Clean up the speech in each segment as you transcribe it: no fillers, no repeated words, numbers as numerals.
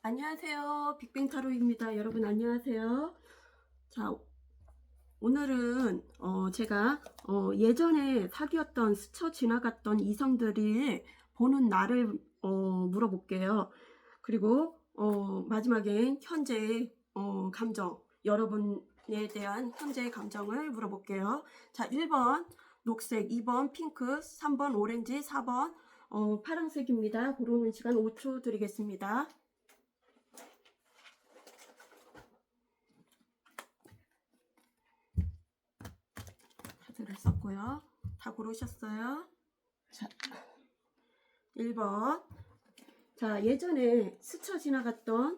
안녕하세요. 빅뱅타로입니다. 여러분 안녕하세요. 자, 오늘은 제가 예전에 사귀었던 스쳐 지나갔던 이성들이 보는 나를 물어볼게요. 그리고 마지막엔 현재의 감정, 여러분에 대한 현재의 감정을 물어볼게요. 자, 1번 녹색, 2번 핑크, 3번 오렌지, 4번 파란색입니다. 고르는 시간 5초 드리겠습니다. 카드를 썼고요. 다 고르셨어요? 자, 1번. 자, 예전에 스쳐 지나갔던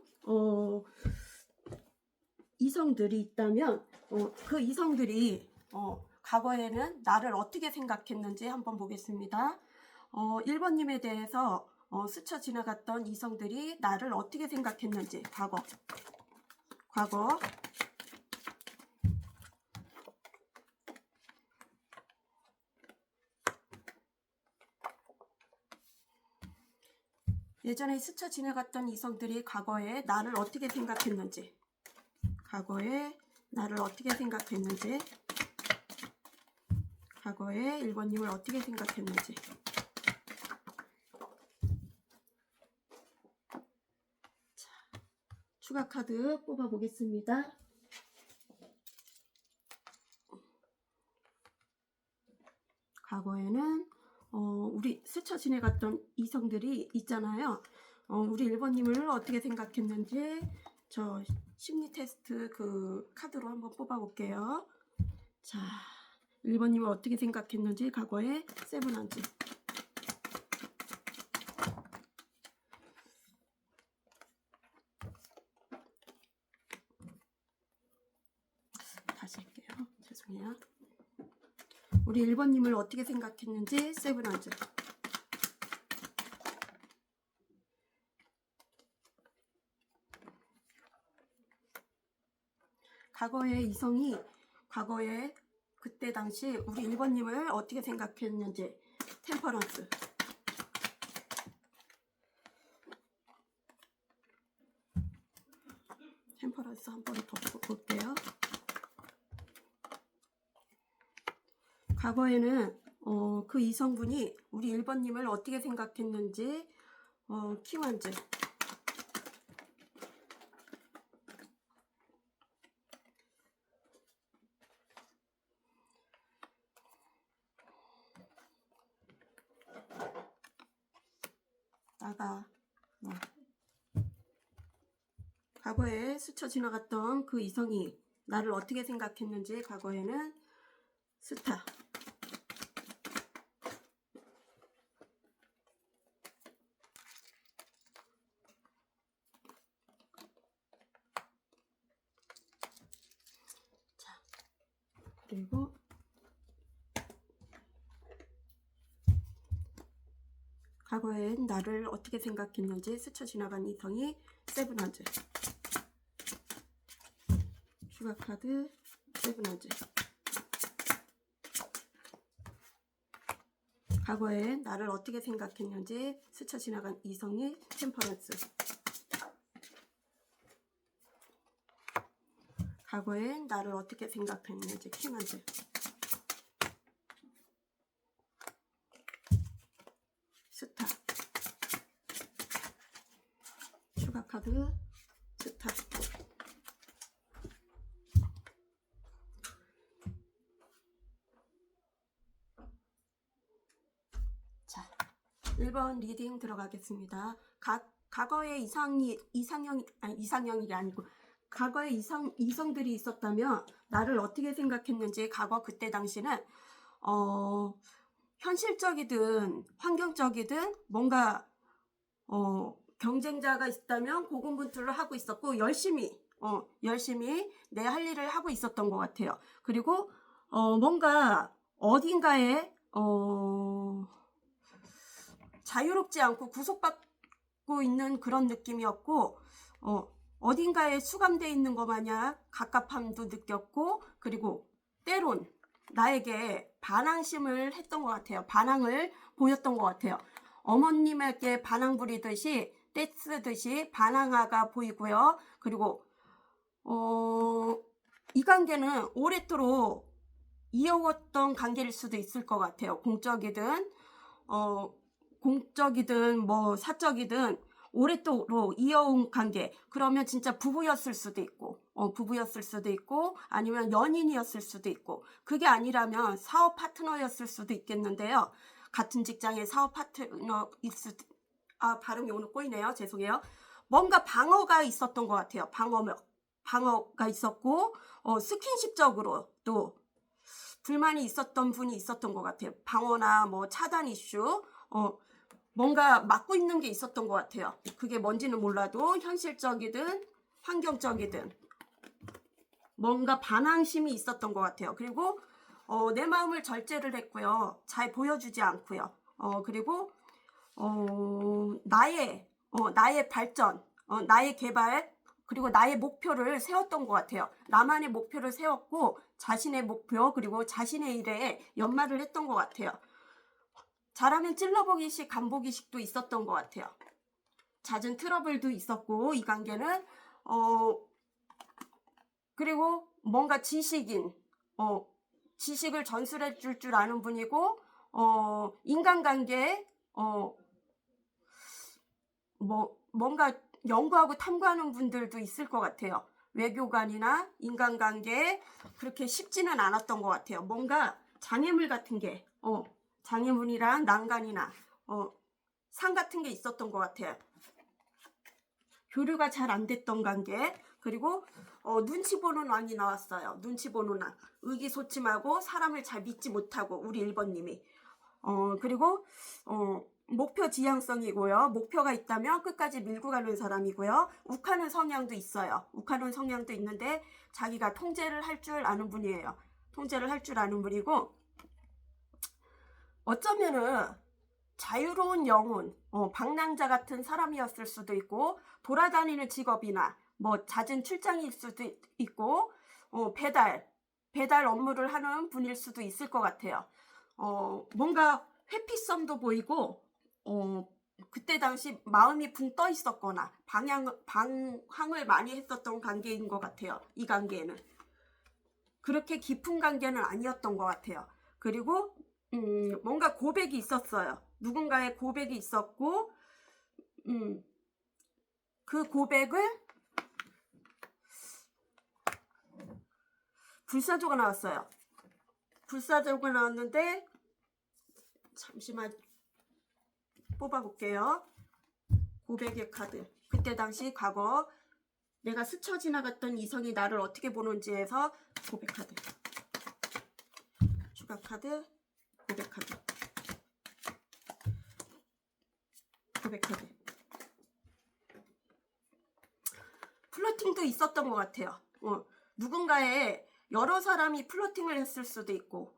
이성들이 있다면 그 이성들이 과거에는 나를 어떻게 생각했는지 한번 보겠습니다. 1번님에 대해서 스쳐 지나갔던 이성들이 나를 어떻게 생각했는지 과거 예전에 스쳐 지나갔던 이성들이 과거에 나를 어떻게 생각했는지 과거에 1번님을 어떻게 생각했는지. 자, 추가 카드 뽑아 보겠습니다. 과거에는 우리 스쳐 지나갔던 이성들이 있잖아요. 우리 1번님을 어떻게 생각했는지 저 심리 테스트 그 카드로 한번 뽑아 볼게요. 자, 1번님을 어떻게 생각했는지 과거에 세븐한지. 다시 할게요. 죄송해요. 우리 1번님을 어떻게 생각했는지 세븐한지. 과거의 이성이 과거에 그때 당시 우리 1번님을 어떻게 생각했는지 템퍼런스. 템퍼런스 한 번 더 볼게요. 과거에는 그 이성분이 우리 1번님을 어떻게 생각했는지 키워즈. 과거에 스쳐 지나갔던 그 이성이 나를 어떻게 생각했는지 과거에는 스타. 자, 그리고 과거엔 나를 어떻게 생각했는지 스쳐 지나간 이성이 세븐하즈. 추가 카드 세븐하즈. 과거에 나를 어떻게 생각했는지 스쳐 지나간 이성이 템퍼런스. 과거에 나를 어떻게 생각했는지 킹하즈. 스타. 추가 카드 스타. 자, 1번 리딩 들어가겠습니다. 과거에 이상형이 아니고 과거에 이성들이 있었다면 나를 어떻게 생각했는지 과거 그때 당시는 현실적이든 환경적이든 뭔가 경쟁자가 있다면 고군분투를 하고 있었고 열심히 내 할 일을 하고 있었던 것 같아요. 그리고 뭔가 어딘가에 자유롭지 않고 구속받고 있는 그런 느낌이었고 어딘가에 수감되어 있는 것 마냥 갑갑함도 느꼈고, 그리고 때론 나에게 반항심을 했던 것 같아요. 반항을 보였던 것 같아요. 어머님에게 반항 부리듯이 떼쓰듯이 반항아가 보이고요. 그리고 이 관계는 오랫도록 이어왔던 관계일 수도 있을 것 같아요. 공적이든 뭐 사적이든 오랫도록 이어온 관계. 그러면 진짜 부부였을 수도 있고, 아니면 연인이었을 수도 있고, 그게 아니라면 사업 파트너였을 수도 있겠는데요. 같은 직장의 사업 파트너일 수도, 발음이 오늘 꼬이네요. 죄송해요. 뭔가 방어가 있었던 것 같아요. 방어가 있었고, 스킨십적으로 또 불만이 있었던 분이 있었던 것 같아요. 방어나 뭐 차단 이슈, 뭔가 막고 있는 게 있었던 것 같아요. 그게 뭔지는 몰라도 현실적이든 환경적이든 뭔가 반항심이 있었던 것 같아요. 그리고 내 마음을 절제를 했고요. 잘 보여주지 않고요. 그리고 나의 발전, 나의 개발, 그리고 나의 목표를 세웠던 것 같아요. 나만의 목표를 세웠고 자신의 목표 그리고 자신의 일에 연말을 했던 것 같아요. 잘하면 찔러보기식, 간보기식도 있었던 것 같아요. 잦은 트러블도 있었고 이 관계는 그리고 뭔가 지식을 전수해 줄 아는 분이고 인간관계에 뭔가 연구하고 탐구하는 분들도 있을 것 같아요. 외교관이나 인간관계에 그렇게 쉽지는 않았던 것 같아요. 뭔가 장애물 같은 게 장애물이랑 난간이나 상 같은 게 있었던 것 같아요. 교류가 잘 안 됐던 관계. 그리고 눈치 보는 왕이 나왔어요. 눈치 보는 왕. 의기소침하고 사람을 잘 믿지 못하고 우리 1번님이 그리고 목표 지향성이고요. 목표가 있다면 끝까지 밀고 가는 사람이고요. 욱하는 성향도 있어요. 욱하는 성향도 있는데 자기가 통제를 할 줄 아는 분이에요. 통제를 할 줄 아는 분이고 어쩌면은 자유로운 영혼, 방랑자 같은 사람이었을 수도 있고 돌아다니는 직업이나 뭐 잦은 출장일 수도 있고 배달 업무를 하는 분일 수도 있을 것 같아요. 뭔가 회피성도 보이고 그때 당시 마음이 붕 떠 있었거나 방황을 많이 했었던 관계인 것 같아요. 이 관계는 그렇게 깊은 관계는 아니었던 것 같아요. 그리고 뭔가 고백이 있었어요. 누군가의 고백이 있었고 그 고백을 불사조가 나왔어요. 불사조가 나왔는데 잠시만 뽑아볼게요. 고백의 카드. 그때 당시 과거 내가 스쳐 지나갔던 이성이 나를 어떻게 보는지에서 고백 카드. 추가 카드. 고백 카드. 고백 카드. 플러팅도 있었던 것 같아요. 누군가의 여러 사람이 플러팅을 했을 수도 있고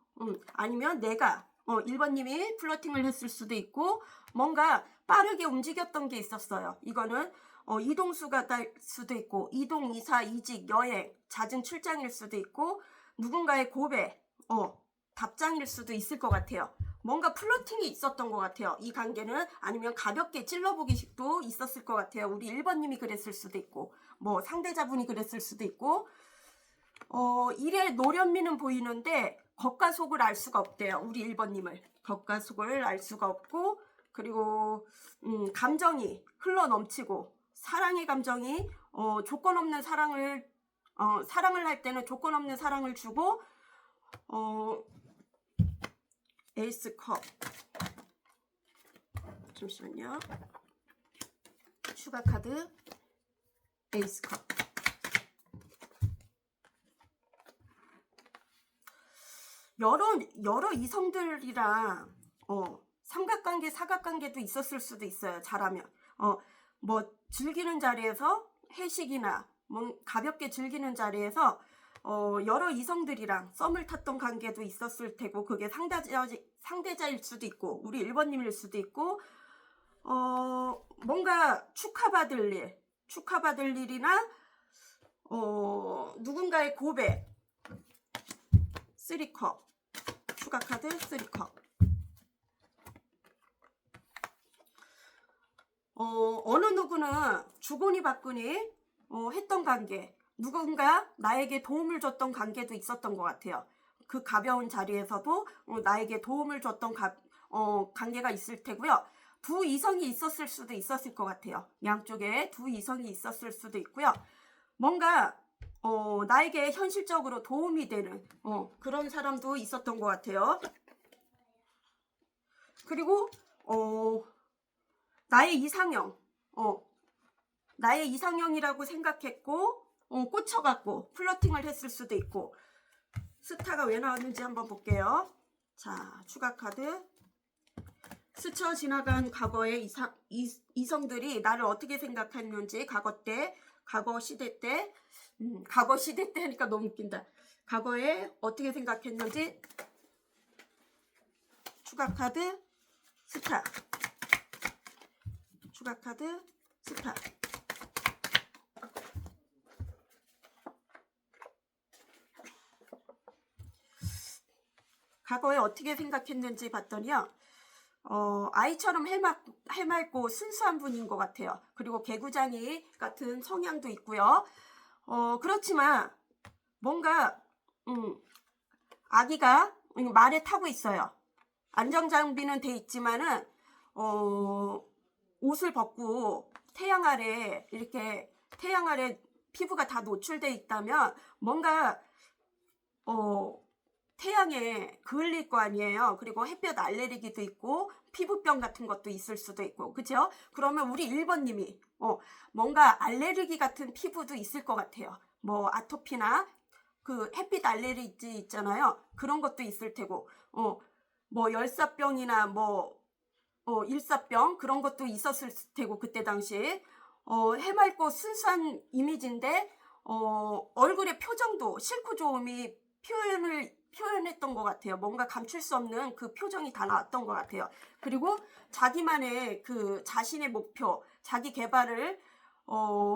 아니면 내가 1번님이 플러팅을 했을 수도 있고 뭔가 빠르게 움직였던 게 있었어요. 이거는 이동수가 될 수도 있고 이동, 이사, 이직, 여행, 잦은 출장일 수도 있고 누군가의 고백, 답장일 수도 있을 것 같아요. 뭔가 플러팅이 있었던 것 같아요. 이 관계는 아니면 가볍게 찔러보기식도 있었을 것 같아요. 우리 1번님이 그랬을 수도 있고 뭐 상대자분이 그랬을 수도 있고 일에 노련미는 보이는데 겉과 속을 알 수가 없대요. 우리 1번님을 겉과 속을 알 수가 없고 그리고 감정이 흘러넘치고 사랑의 감정이 조건 없는 사랑을 할 때는 조건 없는 사랑을 주고 에이스 컵 잠시만요. 추가 카드 에이스 컵 여러 이성들이랑 삼각관계, 사각관계도 있었을 수도 있어요. 잘하면 뭐 즐기는 자리에서 회식이나 뭐 가볍게 즐기는 자리에서 여러 이성들이랑 썸을 탔던 관계도 있었을 테고 그게 상대자일 수도 있고 우리 1번님일 수도 있고 뭔가 축하받을 일이나 누군가의 고백 3컵 추가 카드 3컵 어느 누구는 주거니 받거니 했던 관계, 누군가 나에게 도움을 줬던 관계도 있었던 것 같아요. 그 가벼운 자리에서도 나에게 도움을 줬던 관계가 있을 테고요. 두 이성이 있었을 수도 있었을 것 같아요. 양쪽에 두 이성이 있었을 수도 있고요. 뭔가 나에게 현실적으로 도움이 되는 그런 사람도 있었던 것 같아요. 그리고 나의 이상형, 나의 이상형이라고 생각했고 꽂혀갖고 플러팅을 했을 수도 있고. 스타가 왜 나왔는지 한번 볼게요. 자, 추가 카드. 스쳐 지나간 과거의 이성들이 나를 어떻게 생각했는지, 과거 시대 때 하니까 너무 웃긴다. 과거에 어떻게 생각했는지. 추가 카드 스타. 추가 카드 스타. 과거에 어떻게 생각했는지 봤더니요. 아이처럼 해맑고 순수한 분인 것 같아요. 그리고 개구장이 같은 성향도 있고요. 그렇지만 뭔가 아기가 말에 타고 있어요. 안전장비는 돼 있지만은 옷을 벗고 태양 아래 피부가 다 노출돼 있다면 뭔가 태양에 그을릴 거 아니에요. 그리고 햇볕 알레르기도 있고 피부병 같은 것도 있을 수도 있고, 그죠? 그러면 우리 1번님이 뭔가 알레르기 같은 피부도 있을 것 같아요. 뭐 아토피나 그 햇빛 알레르기 있잖아요. 그런 것도 있을 테고, 뭐 열사병이나 뭐 일사병 그런 것도 있었을 테고, 그때 당시에 해맑고 순수한 이미지인데 얼굴의 표정도 싫고 좋음이 표현했던 것 같아요. 뭔가 감출 수 없는 그 표정이 다 나왔던 것 같아요. 그리고 자기만의 그 자신의 목표, 자기 개발을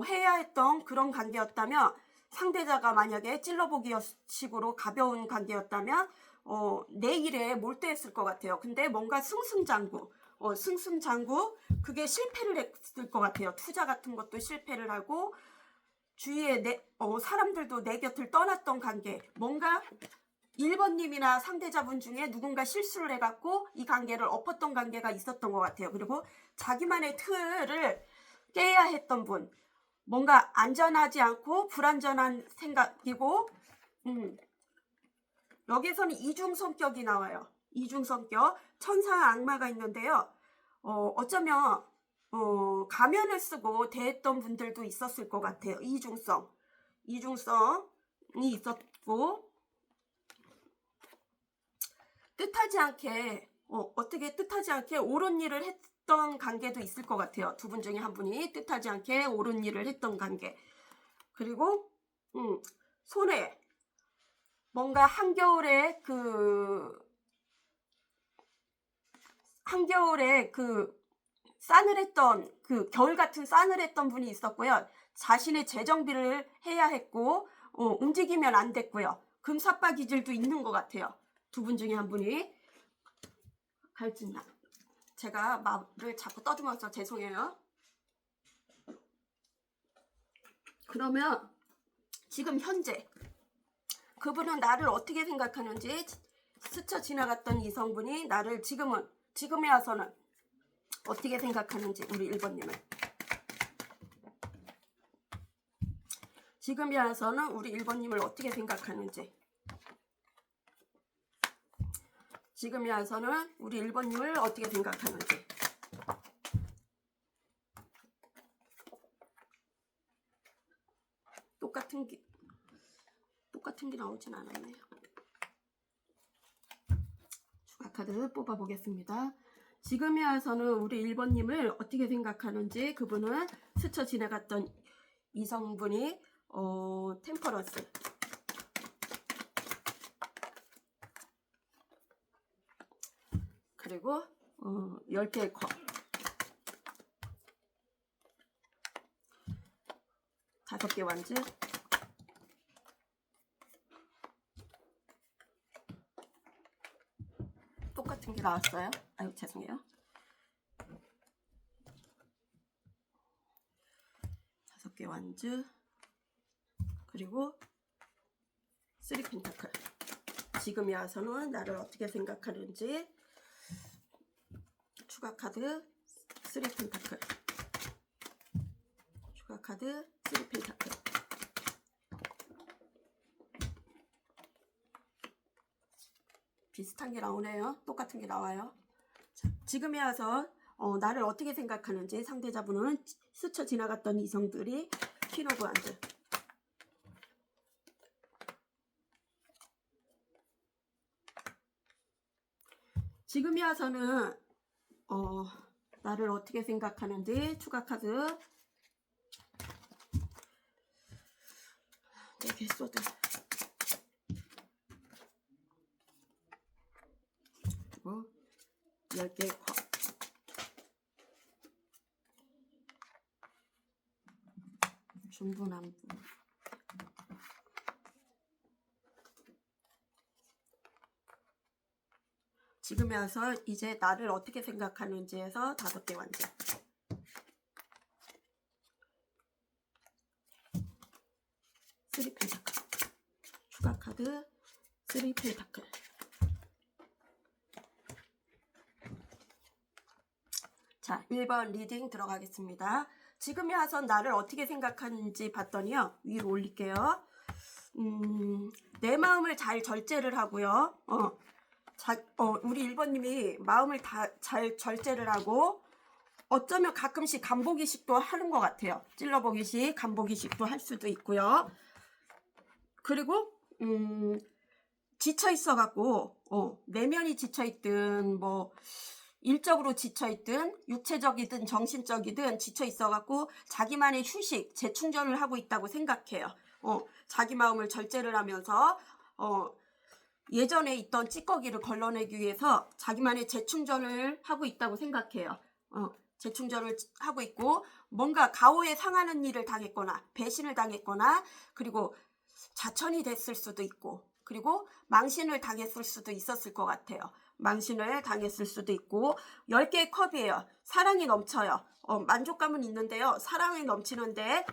해야 했던 그런 관계였다면, 상대자가 만약에 찔러보기 식으로 가벼운 관계였다면 내 일에 몰두했을 것 같아요. 근데 뭔가 승승장구, 그게 실패를 했을 것 같아요. 투자 같은 것도 실패를 하고 주위에 사람들도 내 곁을 떠났던 관계, 뭔가 1번님이나 상대자분 중에 누군가 실수를 해갖고 이 관계를 엎었던 관계가 있었던 것 같아요. 그리고 자기만의 틀을 깨야 했던 분, 뭔가 안전하지 않고 불안전한 생각이고, 여기에서는 이중 성격이 나와요. 이중 성격, 천사와 악마가 있는데요. 어쩌면 가면을 쓰고 대했던 분들도 있었을 것 같아요. 이중성이 있었고, 뜻하지 않게 옳은 일을 했던 관계도 있을 것 같아요. 두 분 중에 한 분이 뜻하지 않게 옳은 일을 했던 관계. 그리고 손에 뭔가 한겨울에 싸늘했던 겨울 같은 싸늘했던 분이 있었고요. 자신의 재정비를 해야 했고 움직이면 안 됐고요. 금사빠 기질도 있는 것 같아요. 두 분 중에 한 분이. 갈증나. 제가 말을 자꾸 떠들면서 죄송해요. 그러면 지금 현재 그분은 나를 어떻게 생각하는지, 스쳐 지나갔던 이성분이 나를 지금에 와서는 어떻게 생각하는지, 우리 1번님은 지금에 와서는 우리 1번님을 어떻게 생각하는지, 지금에 와서는 우리 1번님을 어떻게 생각하는지. 똑같은 게 나오진 않았네요. 추가 카드 뽑아보겠습니다. 지금에 와서는 우리 1번님을 어떻게 생각하는지, 그분은 스쳐 지나갔던 이성분이 템퍼런스, 그리고 10개의 컵, 5개 완즈, 똑같은 게 나왔어요. 아유, 죄송해요. 개 완즈, 그리고 3 펜타클. 지금에 와서는 나를 어떻게 생각하는지. 추가 카드 3 펜타클, 추가 카드 3 펜타클. 비슷한 게 나오네요. 똑같은 게 나와요. 자, 지금에 와서 나를 어떻게 생각하는지. 상대자분은 스쳐 지나갔던 이성들이 퀸 오브 완즈. 지금에 와서는 나를 어떻게 생각하는지. 추가 카드 4개 소드, 그리고 10개의 컵. 중부남부. 지금에 와서 이제 나를 어떻게 생각하는지에서 5개 완전. 쓰리 펜타클. 추가 카드 3 펜타클. 자, 1번 리딩 들어가겠습니다. 지금에 와서 나를 어떻게 생각하는지 봤더니요, 위로 올릴게요. 내 마음을 잘 절제를 하고요. 우리 1번님이 마음을 다 잘 절제를 하고, 어쩌면 가끔씩 간보기식도 하는 것 같아요. 찔러보기식, 간보기식도 할 수도 있고요. 그리고 지쳐 있어갖고 내면이 지쳐있든 뭐 일적으로 지쳐있든 육체적이든 정신적이든 지쳐 있어갖고 자기만의 휴식, 재충전을 하고 있다고 생각해요. 자기 마음을 절제를 하면서 예전에 있던 찌꺼기를 걸러내기 위해서 자기만의 재충전을 하고 있다고 생각해요. 재충전을 하고 있고, 뭔가 가오에 상하는 일을 당했거나 배신을 당했거나, 그리고 자천이 됐을 수도 있고, 그리고 망신을 당했을 수도 있었을 것 같아요. 망신을 당했을 수도 있고. 10개의 컵이에요. 사랑이 넘쳐요. 만족감은 있는데요, 사랑이 넘치는데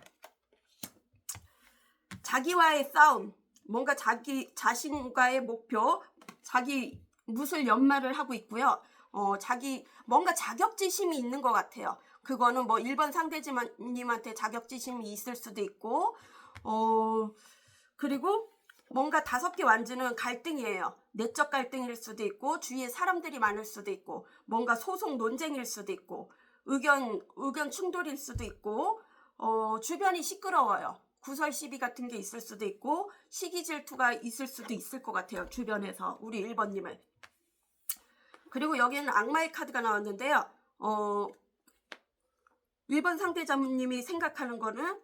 자기와의 싸움, 뭔가 자기 자신과의 목표, 자기 무술 연마를 하고 있고요. 자기 뭔가 자격지심이 있는 것 같아요. 그거는 뭐 1번 상대님한테 자격지심이 있을 수도 있고, 그리고 뭔가 5개 완즈는 갈등이에요. 내적 갈등일 수도 있고, 주위에 사람들이 많을 수도 있고, 뭔가 소송 논쟁일 수도 있고, 의견 충돌일 수도 있고, 주변이 시끄러워요. 구설 시비 같은 게 있을 수도 있고, 시기 질투가 있을 수도 있을 것 같아요. 주변에서 우리 1번님을. 그리고 여기는 악마의 카드가 나왔는데요. 1번 상대자님이 생각하는 거는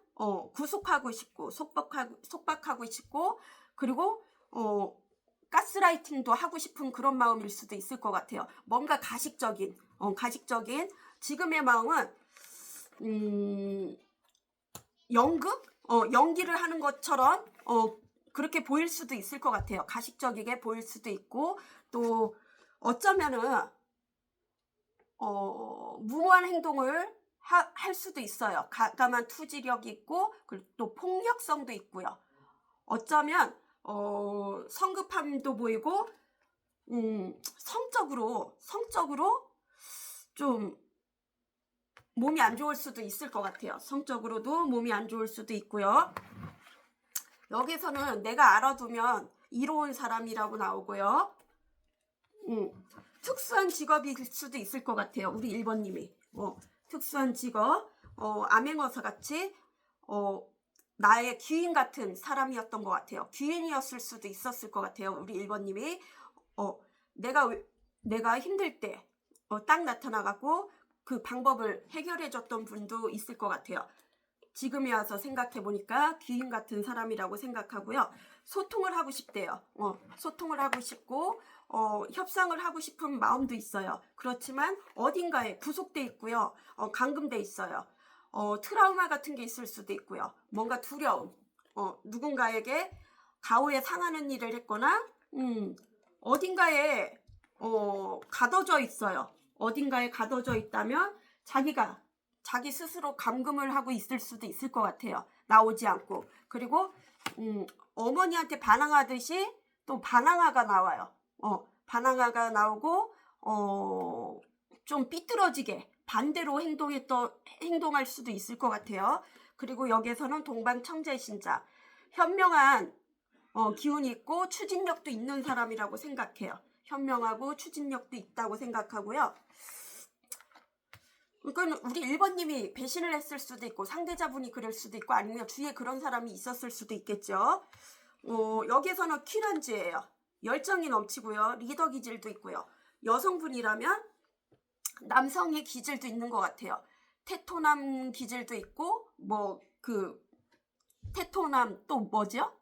구속하고 싶고, 속박하고 싶고, 그리고 가스라이팅도 하고 싶은 그런 마음일 수도 있을 것 같아요. 뭔가 가식적인 지금의 마음은 연기를 하는 것처럼 그렇게 보일 수도 있을 것 같아요. 가식적이게 보일 수도 있고, 또 어쩌면은 무모한 행동을 할 수도 있어요. 가감한 투지력이 있고, 그리고 또 폭력성도 있고요. 어쩌면 성급함도 보이고, 성적으로 좀 몸이 안 좋을 수도 있을 것 같아요. 성적으로도 몸이 안 좋을 수도 있고요. 여기서는 내가 알아두면 이로운 사람이라고 나오고요. 특수한 직업일 수도 있을 것 같아요. 우리 1번님이 특수한 직업, 암행어사 같이 나의 귀인 같은 사람이었던 것 같아요. 귀인이었을 수도 있었을 것 같아요. 우리 1번님이 내가 힘들 때 딱 나타나갖고 그 방법을 해결해줬던 분도 있을 것 같아요. 지금에 와서 생각해보니까 귀인 같은 사람이라고 생각하고요. 소통을 하고 싶대요. 소통을 하고 싶고, 협상을 하고 싶은 마음도 있어요. 그렇지만 어딘가에 구속돼 있고요. 감금돼 있어요. 트라우마 같은 게 있을 수도 있고요. 뭔가 두려움, 누군가에게 가오에 상하는 일을 했거나, 어딘가에 가둬져 있어요. 어딘가에 가둬져 있다면 자기 스스로 감금을 하고 있을 수도 있을 것 같아요. 나오지 않고. 그리고 어머니한테 반항하듯이 또 반항아가 나와요. 반항아가 나오고 좀 삐뚤어지게 반대로 행동할 수도 있을 것 같아요. 그리고 여기에서는 동방청재신자, 현명한 기운이 있고 추진력도 있는 사람이라고 생각해요. 현명하고 추진력도 있다고 생각하고요. 그러니까 우리 1번님이 배신을 했을 수도 있고 상대자분이 그럴 수도 있고 아니면 주위에 그런 사람이 있었을 수도 있겠죠. 여기에서는 퀴런즈예요. 열정이 넘치고요. 리더 기질도 있고요. 여성분이라면 남성의 기질도 있는 것 같아요. 테토남 기질도 있고 테토남 또 뭐죠?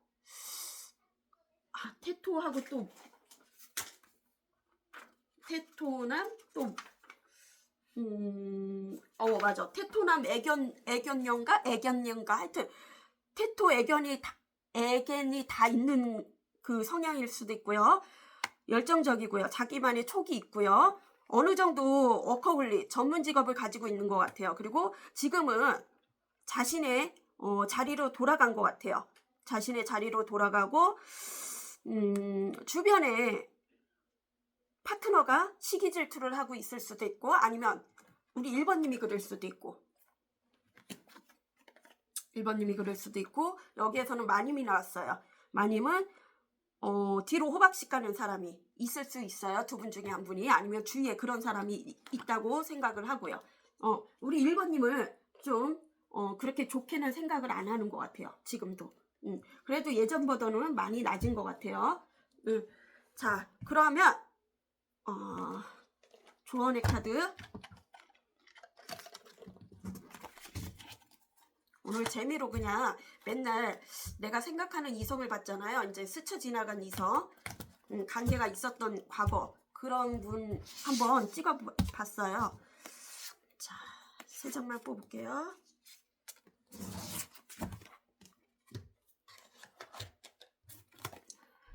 테토하고 또 테토남 또 맞아. 테토남 애견녀인가 하여튼 테토 애견이 다 있는 그 성향일 수도 있고요. 열정적이고요. 자기만의 촉이 있고요. 어느 정도 워커홀릭 전문 직업을 가지고 있는 것 같아요. 그리고 지금은 자신의 자리로 돌아간 것 같아요. 자신의 자리로 돌아가고 주변에 파트너가 시기 질투를 하고 있을 수도 있고 아니면 우리 1번님이 그럴 수도 있고 1번님이 그럴 수도 있고 여기에서는 마님이 나왔어요. 마님은 뒤로 호박씨 가는 사람이 있을 수 있어요. 두 분 중에 한 분이 아니면 주위에 그런 사람이 있다고 생각을 하고요. 우리 1번님을 좀 그렇게 좋게는 생각을 안 하는 것 같아요. 지금도. 그래도 예전보다는 많이 낮은 것 같아요. 자, 그러면 조언의 카드. 오늘 재미로 그냥 맨날 내가 생각하는 이성을 봤잖아요. 이제 스쳐 지나간 이성, 관계가 있었던 과거 그런 분 한번 찍어봤어요. 자, 3장만 뽑을게요.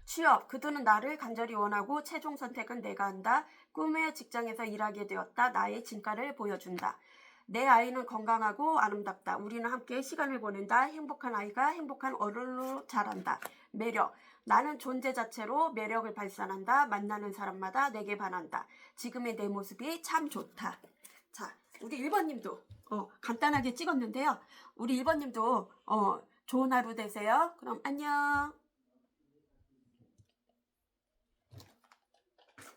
취업, 그들은 나를 간절히 원하고 최종 선택은 내가 한다. 꿈의 직장에서 일하게 되었다. 나의 진가를 보여준다. 내 아이는 건강하고 아름답다. 우리는 함께 시간을 보낸다. 행복한 아이가 행복한 어른으로 자란다. 매력, 나는 존재 자체로 매력을 발산한다. 만나는 사람마다 내게 반한다. 지금의 내 모습이 참 좋다. 자, 우리 1번님도 간단하게 찍었는데요. 우리 1번님도 좋은 하루 되세요. 그럼 안녕.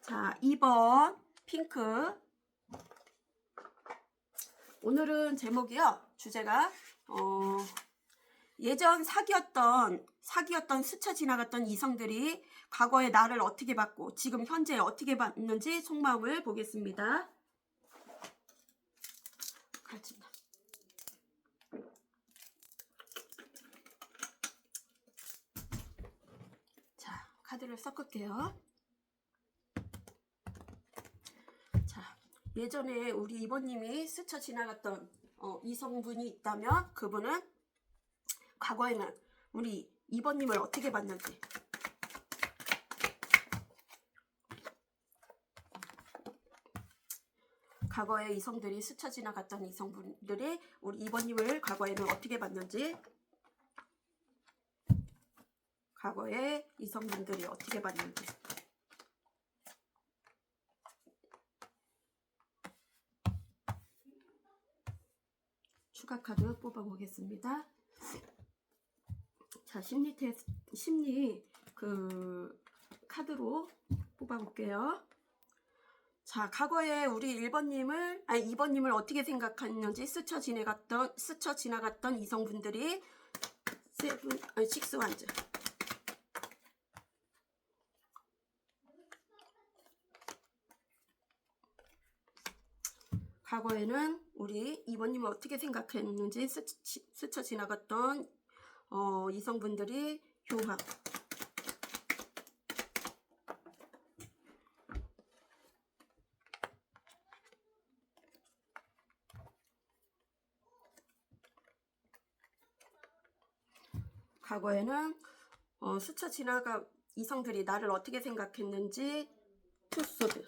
자, 2번 핑크. 오늘은 제목이요. 주제가 예전 사귀었던 스쳐 지나갔던 이성들이 과거에 나를 어떻게 봤고 지금 현재 어떻게 봤는지 속마음을 보겠습니다. 갈증나. 자, 카드를 섞을게요. 예전에 우리 2번님이 스쳐 지나갔던 이성분이 있다면 그분은 과거에는 우리 2번님을 어떻게 봤는지 과거에 이성들이 스쳐 지나갔던 이성분들이 우리 2번님을 과거에는 어떻게 봤는지 과거에 이성분들이 어떻게 봤는지 추가 카드 뽑아보겠습니다. 자, 심리 그 카드로 뽑아볼게요. 자, 과거에 우리 2번님을 어떻게 생각했는지 스쳐 지나갔던 이성분들이 6 원즈. 과거에는 우리 2번님을 어떻게 생각했는지 스쳐 지나갔던 이성분들이 효학. 과거에는 스쳐 지나간 이성들이 나를 어떻게 생각했는지 투소드.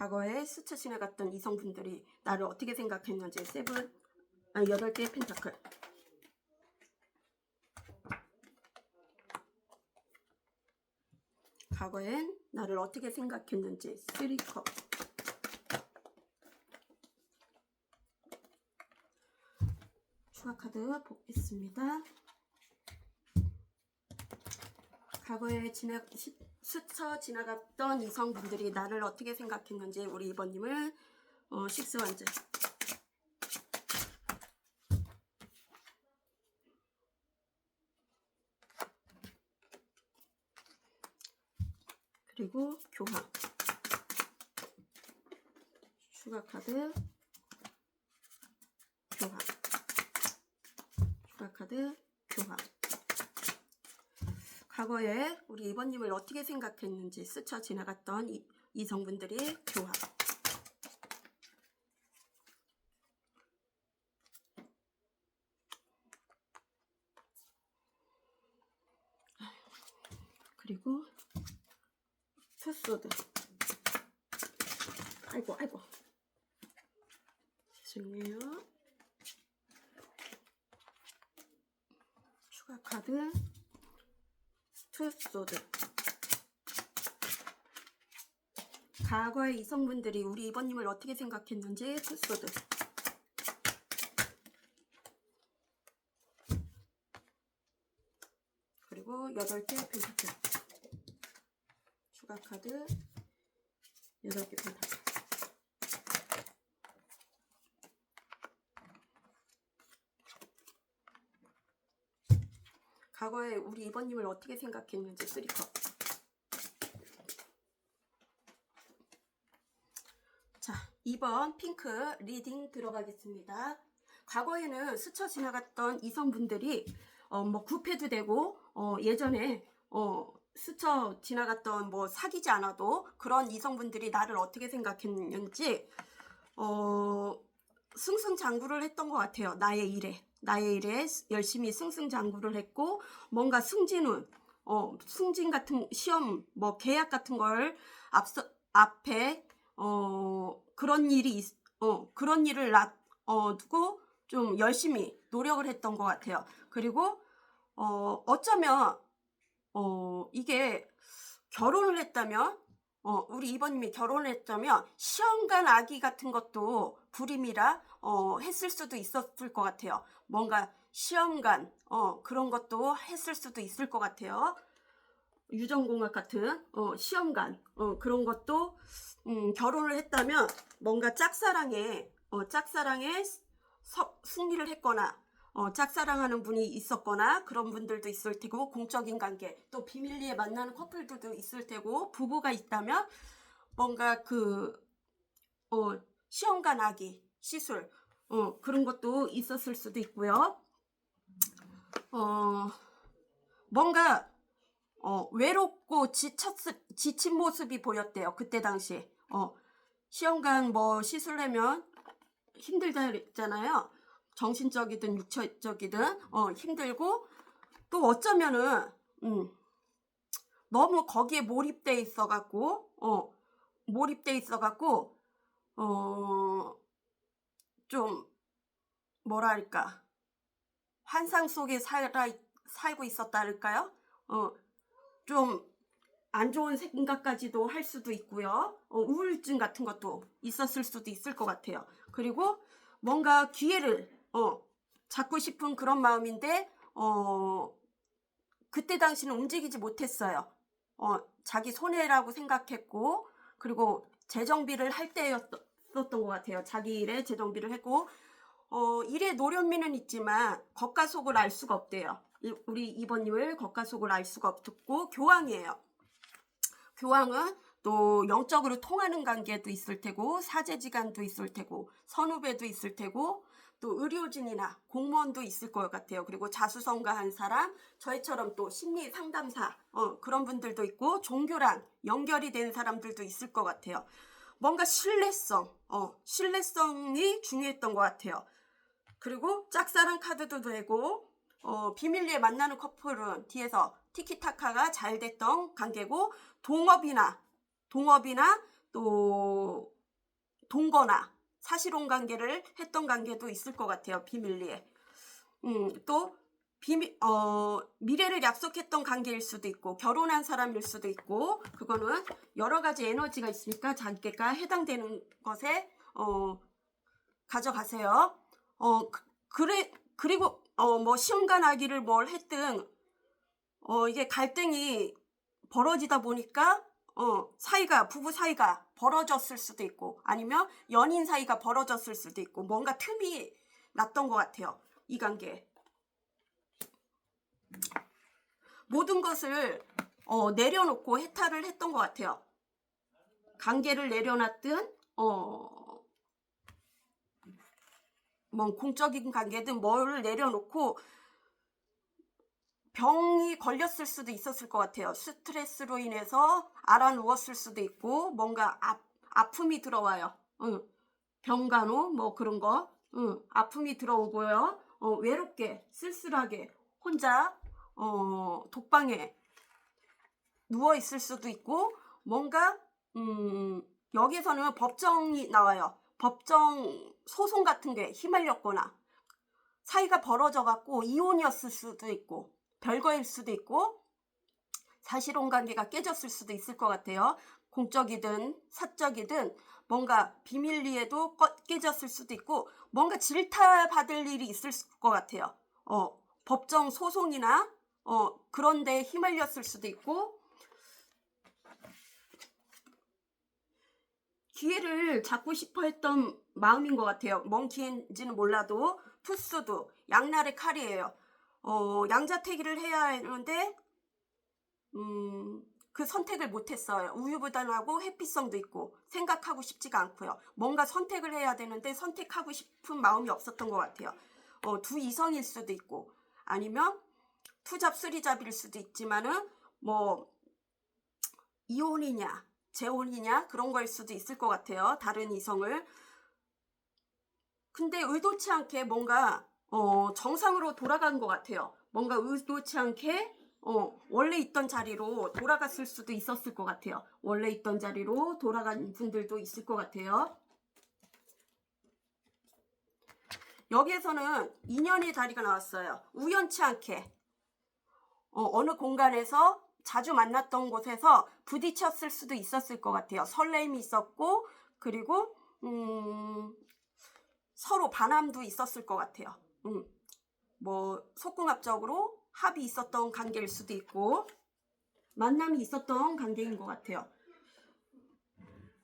과거에 스쳐 지나갔던 이성분들이 나를 어떻게 생각했는지 8개의 펜타클. 과거엔 나를 어떻게 생각했는지 3컵. 추가 카드 보겠습니다. 과거에 스쳐 지나갔던 이성분들이 나를 어떻게 생각했는지 우리 2번님을 6원즈. 그리고 교황. 추가 카드 교황. 추가 카드 교황. 과거에 우리 2번님을 어떻게 생각했는지 스쳐 지나갔던 이성분들이 교황. 그리고 투소드. 아이고 죄송해요. 추가 카드 투소드. 과거의 이성분들이 우리 2번님을 어떻게 생각했는지 투소드. 그리고 8개 펜타클. 추가 카드 8개 펜타클. 과거에 우리 2번님을 어떻게 생각했는지 3컵. 자, 2번 핑크 리딩 들어가겠습니다. 과거에는 스쳐 지나갔던 이성분들이 뭐 구패도 되고 예전에 스쳐 지나갔던 뭐 사귀지 않아도 그런 이성분들이 나를 어떻게 생각했는지 승승장구를 했던 것 같아요. 나의 일에 열심히 승승장구를 했고, 뭔가 승진 같은 시험, 뭐 계약 같은 걸 앞에 그런 일을 두고 좀 열심히 노력을 했던 것 같아요. 그리고 어쩌면 이게 결혼을 했다면, 우리 2번님이 결혼을 했다면 시험관 아기 같은 것도 불임이라 했을 수도 있었을 것 같아요. 뭔가 시험관 그런 것도 했을 수도 있을 것 같아요. 유전공학 같은 시험관 그런 것도 결혼을 했다면 뭔가 짝사랑에 승리를 했거나 짝사랑하는 분이 있었거나 그런 분들도 있을 테고, 공적인 관계 또 비밀리에 만나는 커플들도 있을 테고, 부부가 있다면 뭔가 시험관 아기 시술 그런 것도 있었을 수도 있고요. 뭔가 외롭고 지친 모습이 보였대요. 그때 당시 시험관 뭐 시술하면 힘들다 그랬잖아요. 정신적이든 육체적이든 힘들고, 또 어쩌면은 너무 거기에 몰입돼 있어갖고 좀 뭐랄까 환상 속에 살고 있었다랄까요? 좀 안 좋은 생각까지도 할 수도 있고요. 우울증 같은 것도 있었을 수도 있을 것 같아요. 그리고 뭔가 기회를 잡고 싶은 그런 마음인데 그때 당시는 움직이지 못했어요. 자기 손해라고 생각했고, 그리고 재정비를 할 때였던 것 같아요. 자기 일에 재정비를 했고, 일에 노련미는 있지만 겉과 속을 알 수가 없대요. 우리 2번님을 겉과 속을 알 수가 없고, 교황이에요. 교황은 또 영적으로 통하는 관계도 있을 테고, 사제지간도 있을 테고, 선후배도 있을 테고, 또 의료진이나 공무원도 있을 것 같아요. 그리고 자수성가한 사람, 저희처럼 또 심리 상담사 그런 분들도 있고, 종교랑 연결이 된 사람들도 있을 것 같아요. 뭔가 신뢰성이 중요했던 것 같아요. 그리고 짝사랑 카드도 되고, 비밀리에 만나는 커플은 뒤에서 티키타카가 잘 됐던 관계고, 동업이나 또 동거나 사실혼 관계를 했던 관계도 있을 것 같아요. 비밀리에. 또 미래를 약속했던 관계일 수도 있고 결혼한 사람일 수도 있고 그거는 여러 가지 에너지가 있으니까 자기가 해당되는 것에 가져가세요. 그리고 뭐 시험관 나기를 뭘 했든 이게 갈등이 벌어지다 보니까 부부 사이가 벌어졌을 수도 있고 아니면 연인 사이가 벌어졌을 수도 있고 뭔가 틈이 났던 것 같아요. 이 관계에. 모든 것을 내려놓고 해탈을 했던 것 같아요. 관계를 내려놨든 뭐 공적인 관계든 뭘 내려놓고 병이 걸렸을 수도 있었을 것 같아요. 스트레스로 인해서 알아 누웠을 수도 있고 뭔가 아픔이 들어와요. 병간호 뭐 그런 거 아픔이 들어오고요. 외롭게 쓸쓸하게 혼자 독방에 누워 있을 수도 있고 뭔가 여기서는 법정이 나와요. 법정 소송 같은 게 휘말렸거나 사이가 벌어져 갖고 이혼이었을 수도 있고 별거일 수도 있고 사실혼 관계가 깨졌을 수도 있을 것 같아요. 공적이든 사적이든 뭔가 비밀리에도 깨졌을 수도 있고 뭔가 질타받을 일이 있을 것 같아요. 법정 소송이나 그런 데 휘말렸을 수도 있고 기회를 잡고 싶어 했던 마음인 것 같아요. 뭔 기회인지는 몰라도 투수도 양날의 칼이에요. 양자택일을 해야 하는데 그 선택을 못했어요. 우유부단하고 회피성도 있고 생각하고 싶지가 않고요. 뭔가 선택을 해야 되는데 선택하고 싶은 마음이 없었던 것 같아요. 두 이성일 수도 있고 아니면 투잡 쓰리잡일 수도 있지만은 뭐 이혼이냐 재혼이냐 그런 거일 수도 있을 것 같아요. 다른 이성을. 근데 의도치 않게 뭔가 정상으로 돌아간 것 같아요. 뭔가 의도치 않게 원래 있던 자리로 돌아갔을 수도 있었을 것 같아요. 원래 있던 자리로 돌아간 분들도 있을 것 같아요. 여기에서는 인연의 자리가 나왔어요. 우연치 않게 어느 공간에서 자주 만났던 곳에서 부딪혔을 수도 있었을 것 같아요. 설렘이 있었고 그리고 서로 반함도 있었을 것 같아요. 뭐 속궁합적으로 합이 있었던 관계일 수도 있고 만남이 있었던 관계인 것 같아요.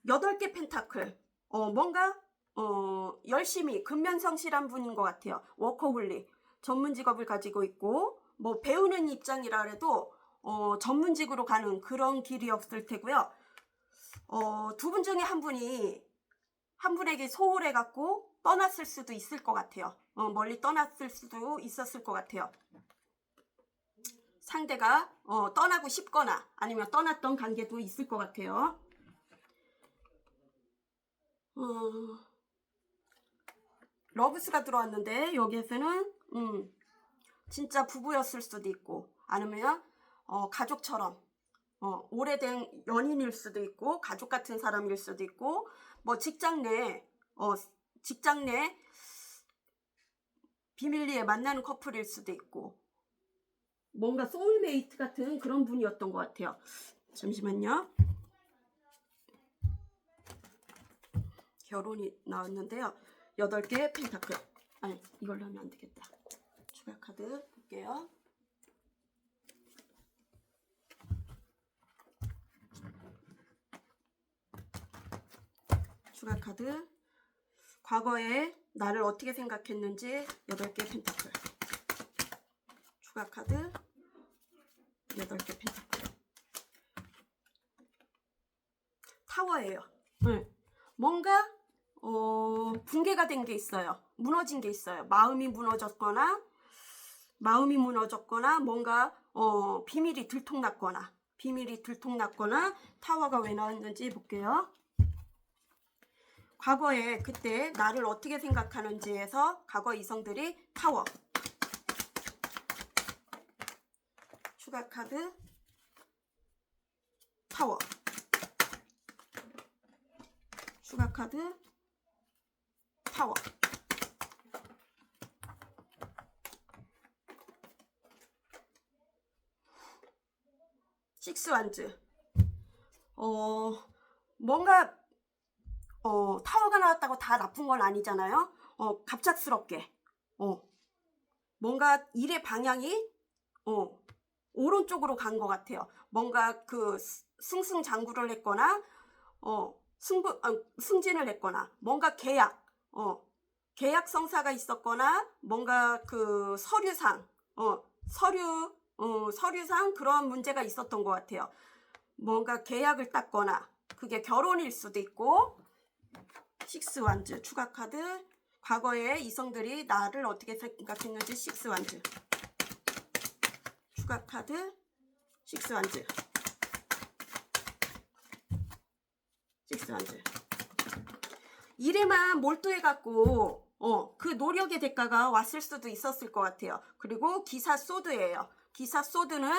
8개 펜타클 뭔가 열심히 근면성실한 분인 것 같아요. 워커홀릭 전문 직업을 가지고 있고 뭐 배우는 입장이라 해도 전문직으로 가는 그런 길이었을 테고요. 두 분 중에 한 분에게 소홀해 갖고 떠났을 수도 있을 것 같아요. 멀리 떠났을 수도 있었을 것 같아요. 상대가 떠나고 싶거나 아니면 떠났던 관계도 있을 것 같아요. 러브스가 들어왔는데 여기에서는 진짜 부부였을 수도 있고 아니면 가족처럼 오래된 연인일 수도 있고 가족 같은 사람일 수도 있고 뭐 직장 내 비밀리에 만나는 커플일 수도 있고 뭔가 소울메이트 같은 그런 분이었던 것 같아요. 잠시만요. 결혼이 나왔는데요. 8개 펜타클. 아니 이걸로 하면 안 되겠다. 추가 카드 볼게요. 추가 카드. 과거에 나를 어떻게 생각했는지 8개 펜타클. 추가 카드 8개 펜타클. 타워예요. 뭔가 붕괴가 된 게 있어요. 무너진 게 있어요. 마음이 무너졌거나 뭔가 비밀이 들통났거나 타워가 왜 나왔는지 볼게요. 과거에 그때 나를 어떻게 생각하는지에서 과거 이성들이 타워. 추가 카드 타워. 추가 카드 타워. 식스 완즈. 뭔가 타워가 나왔다고 다 나쁜 건 아니잖아요. 갑작스럽게 뭔가 일의 방향이 오른쪽으로 간 것 같아요. 뭔가 그 승승장구를 했거나 승진을 했거나 뭔가 계약 성사가 있었거나 뭔가 그 서류상 그런 문제가 있었던 것 같아요. 뭔가 계약을 땄거나 그게 결혼일 수도 있고. 식스 완즈 추가 카드. 과거에 이성들이 나를 어떻게 생각했는지. 식스 완즈 추가 카드. 식스 완즈. 식스 완즈. 일에만 몰두해갖고 그 노력의 대가가 왔을 수도 있었을 것 같아요. 그리고 기사 소드예요. 기사 소드는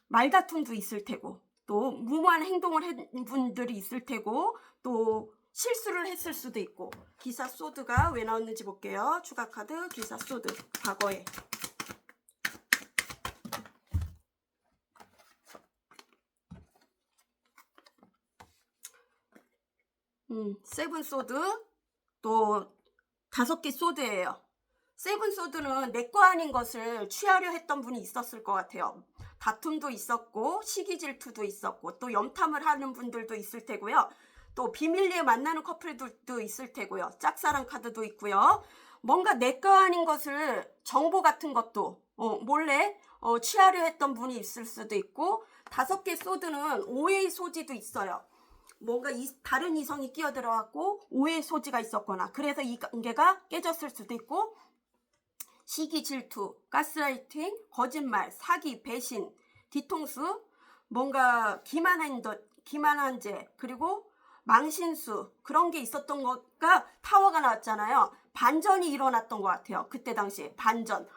말다툼도 있을 테고 또 무모한 행동을 한 분들이 있을 테고 또 실수를 했을 수도 있고. 기사 소드가 왜 나왔는지 볼게요. 추가 카드. 기사 소드. 과거에 세븐 소드. 또 5개 소드예요. 세븐 소드는 내 거 아닌 것을 취하려 했던 분이 있었을 것 같아요. 다툼도 있었고 시기 질투도 있었고 또 염탐을 하는 분들도 있을 테고요. 또 비밀리에 만나는 커플들도 있을 테고요. 짝사랑 카드도 있고요. 뭔가 내 거 아닌 것을 정보 같은 것도 몰래 취하려 했던 분이 있을 수도 있고. 5개 소드는 오해의 소지도 있어요. 뭔가 다른 이성이 끼어들어갖고 오해의 소지가 있었거나 그래서 이 관계가 깨졌을 수도 있고. 시기 질투, 가스라이팅, 거짓말, 사기, 배신, 뒤통수, 뭔가 기만한 죄, 그리고 망신수, 그런 게 있었던 거가 타워가 나왔잖아요. 반전이 일어났던 것 같아요. 그때 당시에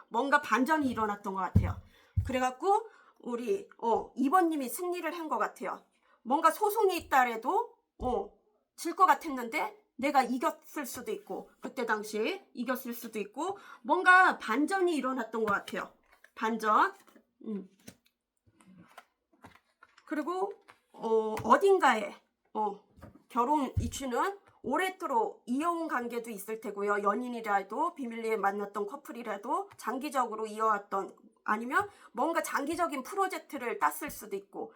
뭔가 반전이 일어났던 것 같아요. 그래갖고 우리 2번님이 승리를 한 것 같아요. 뭔가 소송이 있다래도 질 것 같았는데 내가 이겼을 수도 있고 그때 당시에 이겼을 수도 있고 뭔가 반전이 일어났던 것 같아요. 반전. 그리고 어딘가에 결혼 이슈는 오래도록 이어온 관계도 있을 테고요. 연인이라도 비밀리에 만났던 커플이라도 장기적으로 이어왔던 아니면 뭔가 장기적인 프로젝트를 땄을 수도 있고.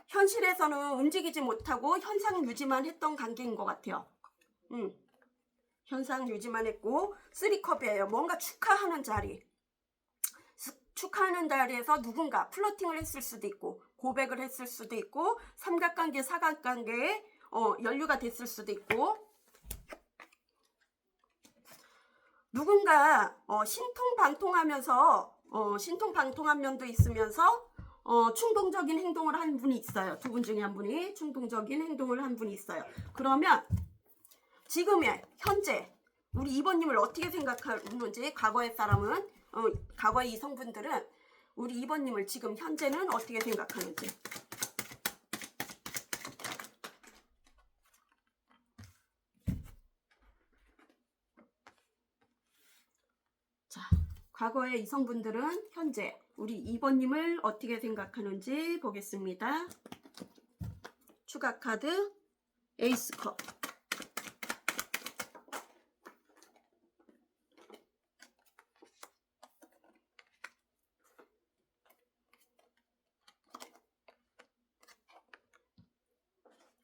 현실에서는 움직이지 못하고 현상 유지만 했던 관계인 것 같아요. 현상 유지만 했고. 3컵이에요. 뭔가 축하하는 자리에서 누군가 플러팅을 했을 수도 있고 고백을 했을 수도 있고 삼각관계 사각관계에 연루가 됐을 수도 있고. 누군가 신통방통하면서 신통방통한 면도 있으면서 충동적인 행동을 한 분이 있어요. 2분 중에 한 분이 충동적인 행동을 한 분이 있어요. 그러면 지금의 현재 우리 2번님을 어떻게 생각하는지. 과거의 사람은 과거의 이성분들은 우리 2번님을 지금 현재는 어떻게 생각하는지. 자, 과거의 이성분들은 현재 우리 2번님을 어떻게 생각하는지 보겠습니다. 추가 카드. 에이스컵.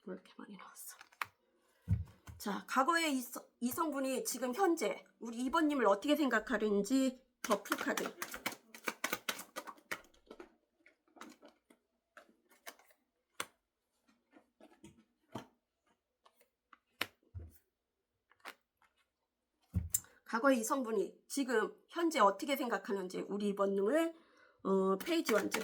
왜 이렇게 많이 나왔어? 자, 과거의 이성분이 지금 현재 우리 2번님을 어떻게 생각하는지. 더풀 카드. 과거의 이성분이 지금 현재 어떻게 생각하는지 우리 2번님을 페이지 완즈.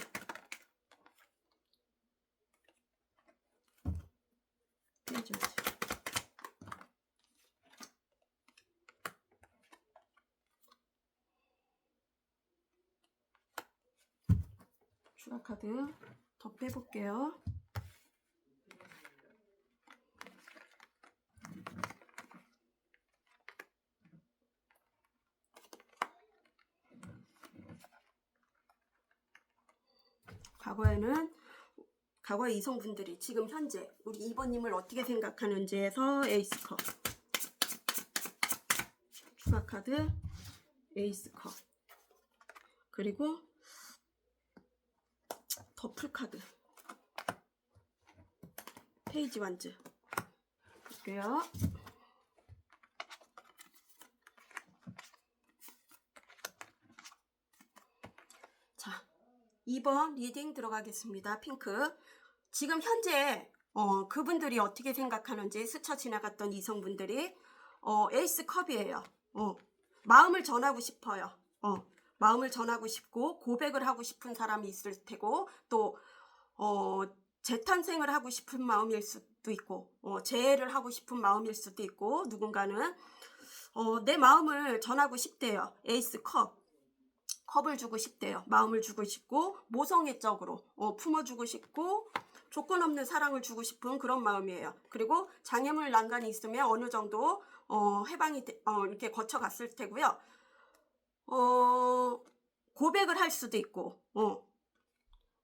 페이지 완즈. 추가 카드 더 빼볼게요. 과거의 이성분들이 지금 현재 우리 2번님을 어떻게 생각하는지에서 에이스컵, 추가 카드, 에이스컵, 그리고 더풀 카드, 페이지 완즈 볼게요. 자, 2번 리딩 들어가겠습니다. 핑크. 지금 현재 그분들이 어떻게 생각하는지 스쳐 지나갔던 이성분들이 에이스 컵이에요. 마음을 전하고 싶어요. 마음을 전하고 싶고 고백을 하고 싶은 사람이 있을 테고, 또 재탄생을 하고 싶은 마음일 수도 있고, 재회를 하고 싶은 마음일 수도 있고, 누군가는 내 마음을 전하고 싶대요. 에이스 컵을 주고 싶대요. 마음을 주고 싶고 모성애적으로 품어주고 싶고 조건 없는 사랑을 주고 싶은 그런 마음이에요. 그리고 장애물 난간이 있으면 어느 정도 해방이 이렇게 거쳐갔을 테고요. 고백을 할 수도 있고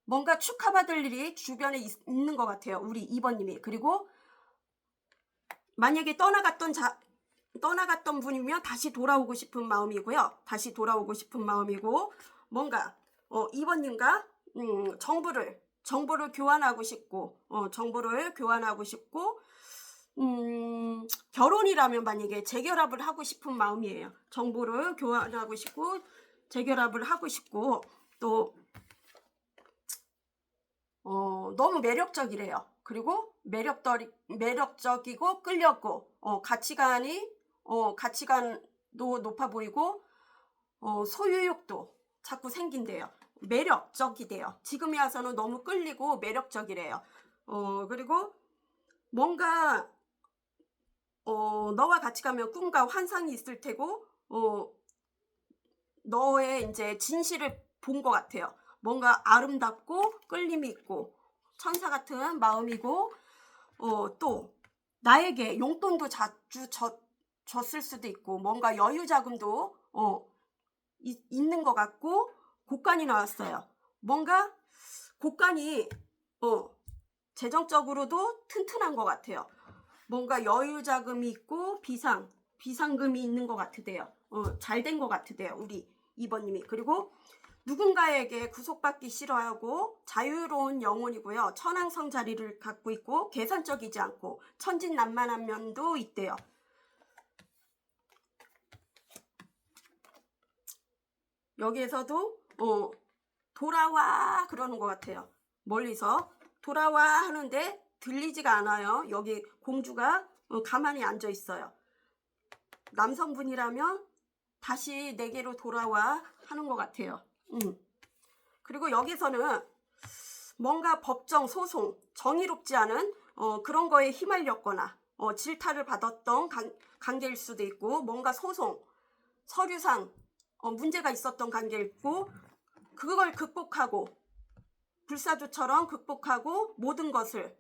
뭔가 축하받을 일이 주변에 있는 것 같아요. 우리 2번님이. 그리고 만약에 떠나갔던 분이면 다시 돌아오고 싶은 마음이고요. 다시 돌아오고 싶은 마음이고, 뭔가 2번님과 정보를 교환하고 싶고, 결혼이라면 만약에 재결합을 하고 싶은 마음이에요. 정보를 교환하고 싶고 재결합을 하고 싶고, 또 너무 매력적이래요. 그리고 매력적이고 끌렸고 가치관도 높아 보이고 소유욕도 자꾸 생긴대요. 매력적이대요. 지금에 와서는 너무 끌리고 매력적이래요. 그리고 뭔가 너와 같이 가면 꿈과 환상이 있을 테고 너의 이제 진실을 본 것 같아요. 뭔가 아름답고 끌림이 있고 천사 같은 마음이고, 또 나에게 용돈도 자주 줬을 수도 있고, 뭔가 여유 자금도 있는 것 같고, 곡간이 나왔어요. 뭔가 곡간이 재정적으로도 튼튼한 것 같아요. 뭔가 여유 자금이 있고 비상금이 있는 것 같으대요. 잘 된 것 같으대요. 우리 2번님이. 그리고 누군가에게 구속받기 싫어하고 자유로운 영혼이고요. 천왕성 자리를 갖고 있고 계산적이지 않고 천진난만한 면도 있대요. 여기에서도 돌아와 그러는 것 같아요. 멀리서 돌아와 하는데 들리지가 않아요. 여기 공주가 가만히 앉아 있어요. 남성분이라면 다시 내게로 돌아와 하는 것 같아요. 그리고 여기서는 뭔가 법정, 소송, 정의롭지 않은 그런 거에 휘말렸거나 질타를 받았던 관계일 수도 있고, 뭔가 소송, 서류상 문제가 있었던 관계일 있고, 그걸 극복하고 불사조처럼 극복하고 모든 것을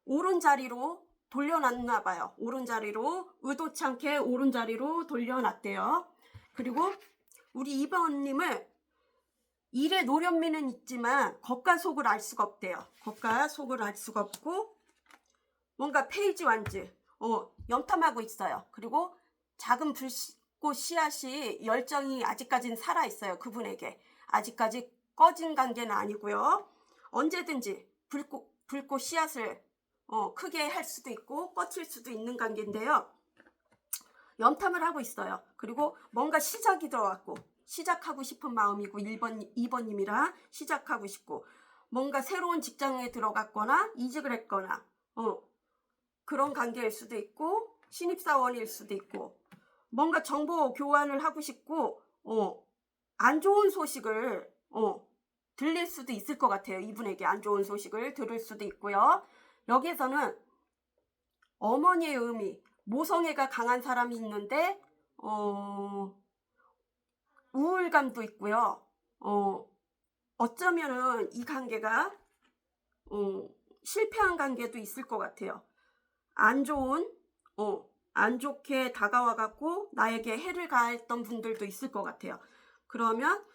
옳은 자리로 돌려놨나 봐요. 옳은 자리로, 의도치 않게 옳은 자리로 돌려놨대요. 그리고 우리 2번님을 일의 노련미는 있지만 겉과 속을 알 수가 없대요. 겉과 속을 알 수가 없고, 뭔가 페이지 완즈 염탐하고 있어요. 그리고 작은 불꽃 씨앗이 열정이 아직까지는 살아있어요. 그분에게 아직까지 꺼진 관계는 아니고요. 언제든지 불꽃 씨앗을 크게 할 수도 있고 뻗칠 수도 있는 관계인데요. 염탐을 하고 있어요. 그리고 뭔가 시작이 들어왔고 시작하고 싶은 마음이고, 2번님이라 시작하고 싶고, 뭔가 새로운 직장에 들어갔거나 이직을 했거나 그런 관계일 수도 있고, 신입사원일 수도 있고, 뭔가 정보 교환을 하고 싶고 안 좋은 소식을 들릴 수도 있을 것 같아요. 이분에게 안 좋은 소식을 들을 수도 있고요. 여기에서는 어머니의 의미, 모성애가 강한 사람이 있는데 우울감도 있고요. 어쩌면은 이 관계가 실패한 관계도 있을 것 같아요. 안 좋게 다가와 갖고 나에게 해를 가했던 분들도 있을 것 같아요. 그러면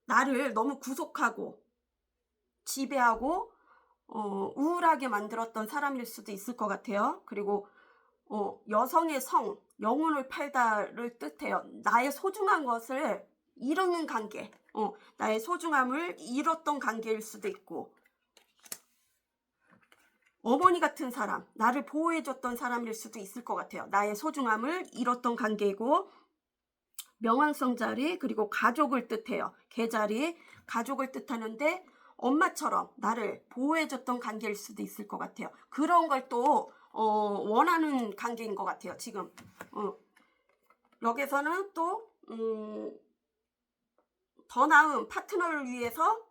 나를 너무 구속하고 지배하고 우울하게 만들었던 사람일 수도 있을 것 같아요. 그리고 여성의 성, 영혼을 팔다를 뜻해요. 나의 소중한 것을 잃는 관계, 나의 소중함을 잃었던 관계일 수도 있고, 어머니 같은 사람, 나를 보호해줬던 사람일 수도 있을 것 같아요. 나의 소중함을 잃었던 관계이고, 명왕성 자리, 그리고 가족을 뜻해요. 계자리, 가족을 뜻하는데 엄마처럼 나를 보호해줬던 관계일 수도 있을 것 같아요. 그런 걸 또 원하는 관계인 것 같아요. 지금 여기서는 또 더 나은 파트너를 위해서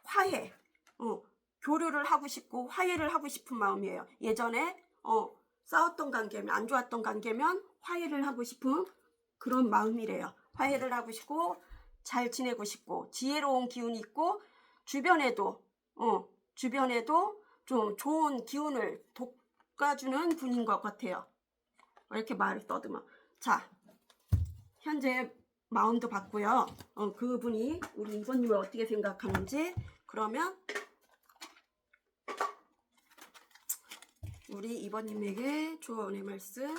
화해, 교류를 하고 싶고 화해를 하고 싶은 마음이에요. 예전에 싸웠던 관계면, 안 좋았던 관계면 화해를 하고 싶은 그런 마음이래요. 화해를 하고 싶고 잘 지내고 싶고 지혜로운 기운이 있고 주변에도 좀 좋은 기운을 돋아주는 분인 것 같아요. 이렇게 말을 떠듬어. 자, 현재 마음도 봤고요. 그분이 우리 이번님을 어떻게 생각하는지. 그러면 우리 이번님에게 조언의 말씀,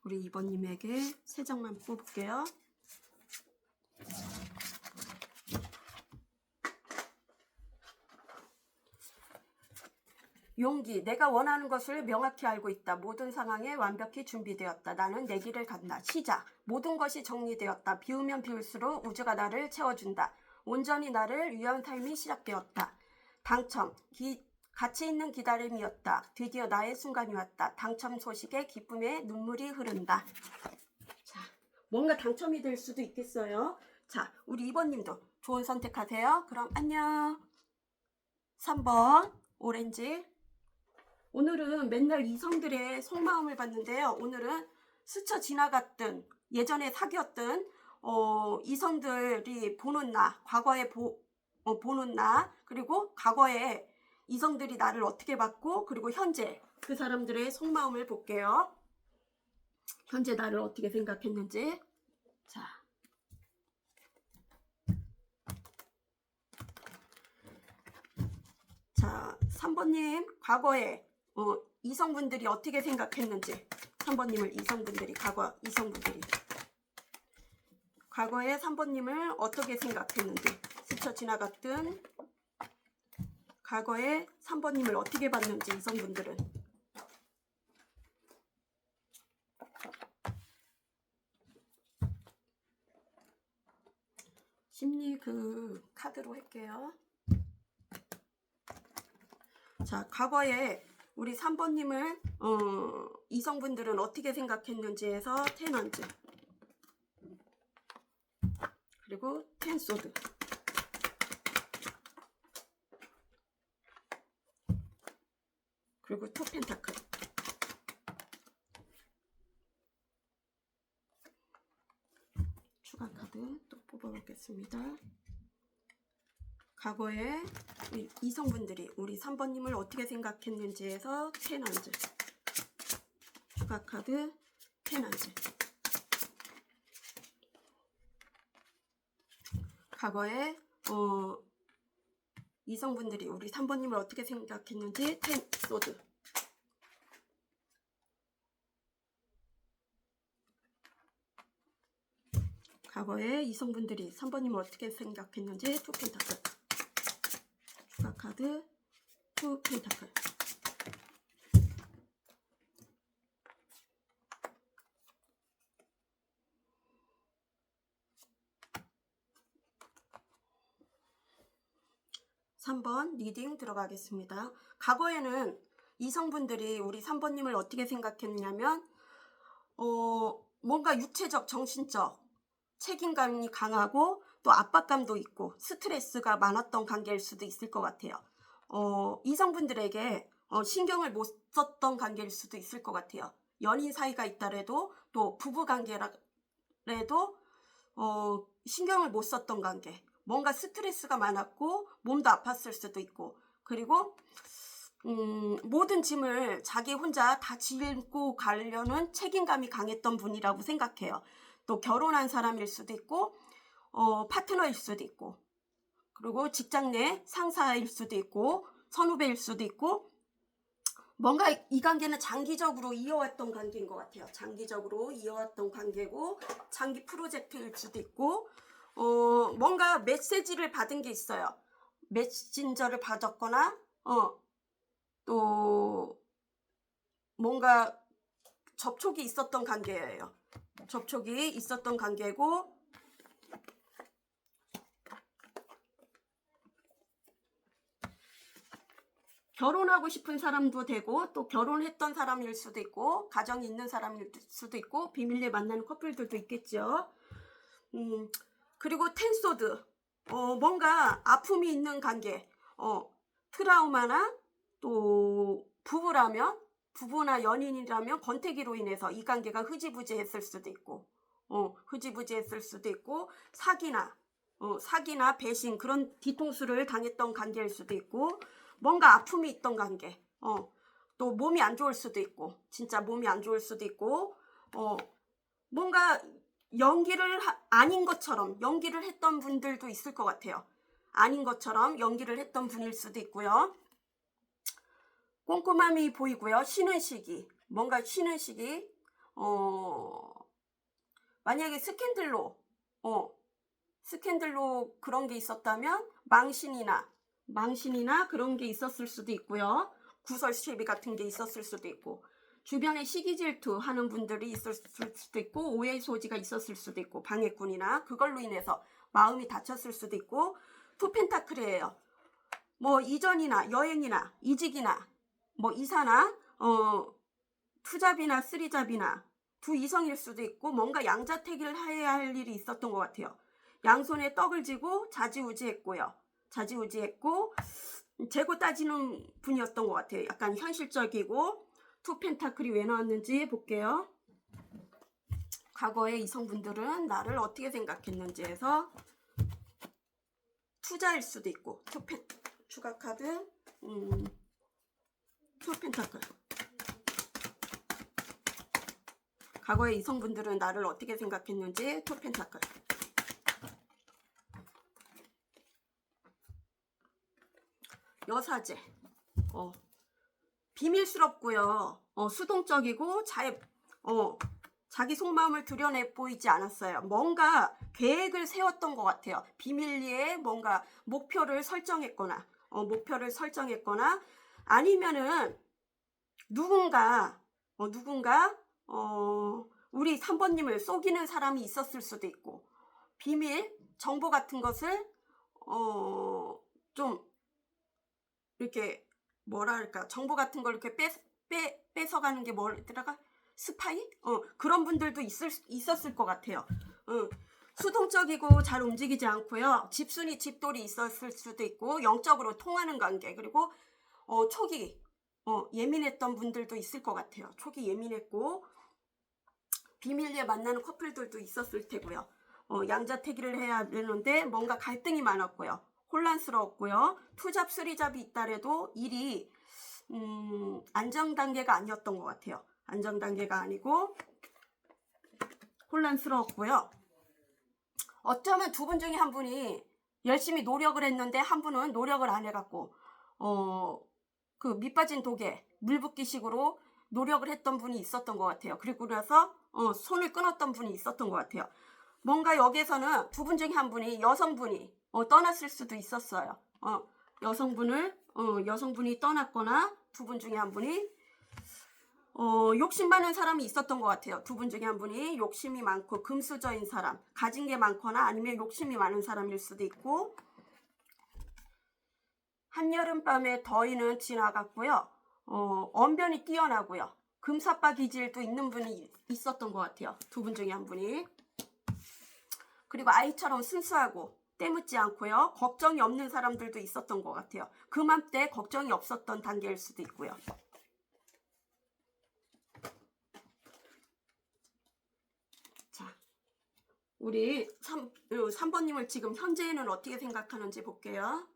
우리 이번님에게 3장만 뽑을게요. 용기, 내가 원하는 것을 명확히 알고 있다. 모든 상황에 완벽히 준비되었다. 나는 내 길을 간다. 시작, 모든 것이 정리되었다. 비우면 비울수록 우주가 나를 채워준다. 온전히 나를 위한 삶이 시작되었다. 당첨, 가치 있는 기다림이었다. 드디어 나의 순간이 왔다. 당첨 소식에 기쁨의 눈물이 흐른다. 자, 뭔가 당첨이 될 수도 있겠어요. 자, 우리 2번님도 좋은 선택하세요. 그럼 안녕. 3번 오렌지. 오늘은 맨날 이성들의 속마음을 봤는데요. 오늘은 스쳐 지나갔던, 예전에 사귀었던 이성들이 보는 나, 과거에 보는 나, 그리고 과거에 이성들이 나를 어떻게 봤고, 그리고 현재 그 사람들의 속마음을 볼게요. 현재 나를 어떻게 생각했는지. 자, 3번님 과거에 이성분들이 어떻게 생각했는지. 3번님을 이성분들이, 과거에 3번님을 어떻게 생각했는지, 스쳐 지나갔던 과거에 3번님을 어떻게 봤는지 이성분들은. 심리 그 카드로 할게요. 자, 과거에 우리 3번님을 이성분들은 어떻게 생각했는지 해서 10 원즈, 그리고 10 소드, 그리고 2 펜타클. 추가 카드 또 뽑아보겠습니다. 과거에 이성분들이 우리 3번님을 어떻게 생각했는지 해서 10 원즈, 추가 카드 10 원즈. 과거에 이성분들이 우리 3번님을 어떻게 생각했는지 10 소드. 과거에 이성분들이 3번님을 어떻게 생각했는지 2 펜타클. 추가 카드 2 펜타클. (3번) 리딩 들어가겠습니다. 과거에는 이성분들이 우리 3번님을 어떻게 생각했냐면 뭔가 육체적, 정신적 책임감이 강하고 또 압박감도 있고 스트레스가 많았던 관계일 수도 있을 것 같아요. 이성분들에게 신경을 못 썼던 관계일 수도 있을 것 같아요. 연인 사이가 있다래도, 또 부부관계라도 신경을 못 썼던 관계, 뭔가 스트레스가 많았고 몸도 아팠을 수도 있고, 그리고 모든 짐을 자기 혼자 다 짊고 가려는 책임감이 강했던 분이라고 생각해요. 또 결혼한 사람일 수도 있고 파트너일 수도 있고, 그리고 직장 내 상사일 수도 있고 선후배일 수도 있고, 뭔가 이 관계는 장기적으로 이어왔던 관계인 것 같아요. 장기적으로 이어왔던 관계고 장기 프로젝트일 수도 있고, 뭔가 메시지를 받은 게 있어요. 메신저를 받았거나 또 뭔가 접촉이 있었던 관계예요. 접촉이 있었던 관계고, 결혼하고 싶은 사람도 되고 또 결혼했던 사람일 수도 있고 가정이 있는 사람일 수도 있고 비밀리에 만나는 커플들도 있겠죠. 그리고 텐소드, 뭔가 아픔이 있는 관계, 트라우마나 또 부부나 연인이라면 권태기로 인해서 이 관계가 흐지부지했을 수도 있고, 흐지부지했을 수도 있고, 사기나 배신, 그런 뒤통수를 당했던 관계일 수도 있고, 뭔가 아픔이 있던 관계, 또 몸이 안 좋을 수도 있고, 진짜 몸이 안 좋을 수도 있고, 뭔가 아닌 것처럼 연기를 했던 분들도 있을 것 같아요. 아닌 것처럼 연기를 했던 분일 수도 있고요. 꼼꼼함이 보이고요. 쉬는 시기, 뭔가 쉬는 시기, 만약에 스캔들로 그런 게 있었다면 망신이나 그런 게 있었을 수도 있고요. 구설 시비 같은 게 있었을 수도 있고, 주변에 시기 질투하는 분들이 있었을 수도 있고, 오해 소지가 있었을 수도 있고, 방해꾼이나 그걸로 인해서 마음이 다쳤을 수도 있고, 투 펜타클이에요. 뭐 이전이나 여행이나 이직이나 뭐 이사나 투잡이나 쓰리잡이나 두 이성일 수도 있고, 뭔가 양자택일을 해야 할 일이 있었던 것 같아요. 양손에 떡을 쥐고 자지우지했고 재고 따지는 분이었던 것 같아요. 약간 현실적이고. 투 펜타클이 왜 나왔는지 볼게요. 과거의 이성분들은 나를 어떻게 생각했는지 해서 투자일 수도 있고, 추가 카드, 투 펜타클. 과거의 이성분들은 나를 어떻게 생각했는지, 투 펜타클. 여사제, 비밀스럽고요. 수동적이고 자기 속마음을 드러내 보이지 않았어요. 뭔가 계획을 세웠던 것 같아요. 비밀리에 뭔가 목표를 설정했거나 아니면은 누군가 우리 3번님을 속이는 사람이 있었을 수도 있고, 비밀 정보 같은 것을 좀 이렇게 뭐랄까, 정보 같은 걸 이렇게 뺏어가는 게 뭐더라가, 스파이? 그런 분들도 있었을 것 같아요. 수동적이고 잘 움직이지 않고요. 집순이 집돌이 있었을 수도 있고, 영적으로 통하는 관계, 그리고 촉이 예민했던 분들도 있을 것 같아요. 촉이 예민했고 비밀리에 만나는 커플들도 있었을 테고요. 양자택일을 해야 되는데 뭔가 갈등이 많았고요. 혼란스러웠고요. 투잡, 쓰리잡이 있다래도 일이 안정 단계가 아니었던 것 같아요. 안정 단계가 아니고 혼란스러웠고요. 어쩌면 두 분 중에 한 분이 열심히 노력을 했는데 한 분은 노력을 안 해갖고 그 밑빠진 독에 물 붓기식으로 노력을 했던 분이 있었던 것 같아요. 그리고 나서 손을 끊었던 분이 있었던 것 같아요. 뭔가 여기에서는 두 분 중에 한 분이 여성분이 떠났을 수도 있었어요. 여성분이 떠났거나 두 분 중에 한 분이 욕심 많은 사람이 있었던 것 같아요. 두 분 중에 한 분이 욕심이 많고 금수저인 사람, 가진 게 많거나 아니면 욕심이 많은 사람일 수도 있고, 한여름밤에 더위는 지나갔고요. 언변이 뛰어나고요. 금사빠 기질도 있는 분이 있었던 것 같아요. 두 분 중에 한 분이. 그리고 아이처럼 순수하고 때묻지 않고요. 걱정이 없는 사람들도 있었던 것 같아요. 그맘때 걱정이 없었던 단계일 수도 있고요. 자, 우리 3번님을 지금 현재는 어떻게 생각하는지 볼게요.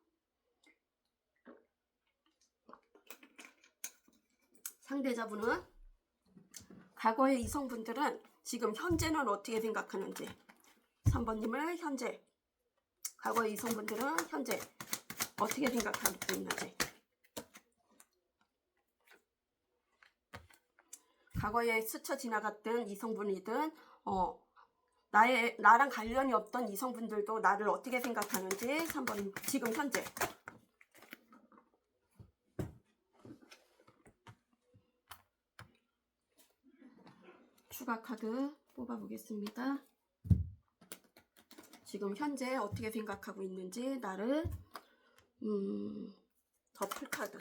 상대자분은 과거의 이성분들은 지금 현재는 어떻게 생각하는지. 3번님을 현재, 과거의 이성분들은 현재 어떻게 생각하고 있는지. 과거에 스쳐 지나갔던 이성분이든 나랑 관련이 없던 이성분들도 나를 어떻게 생각하는지. 3번 지금 현재. 추가 카드 뽑아보겠습니다. 지금 현재 어떻게 생각하고 있는지 나를. 더풀 카드.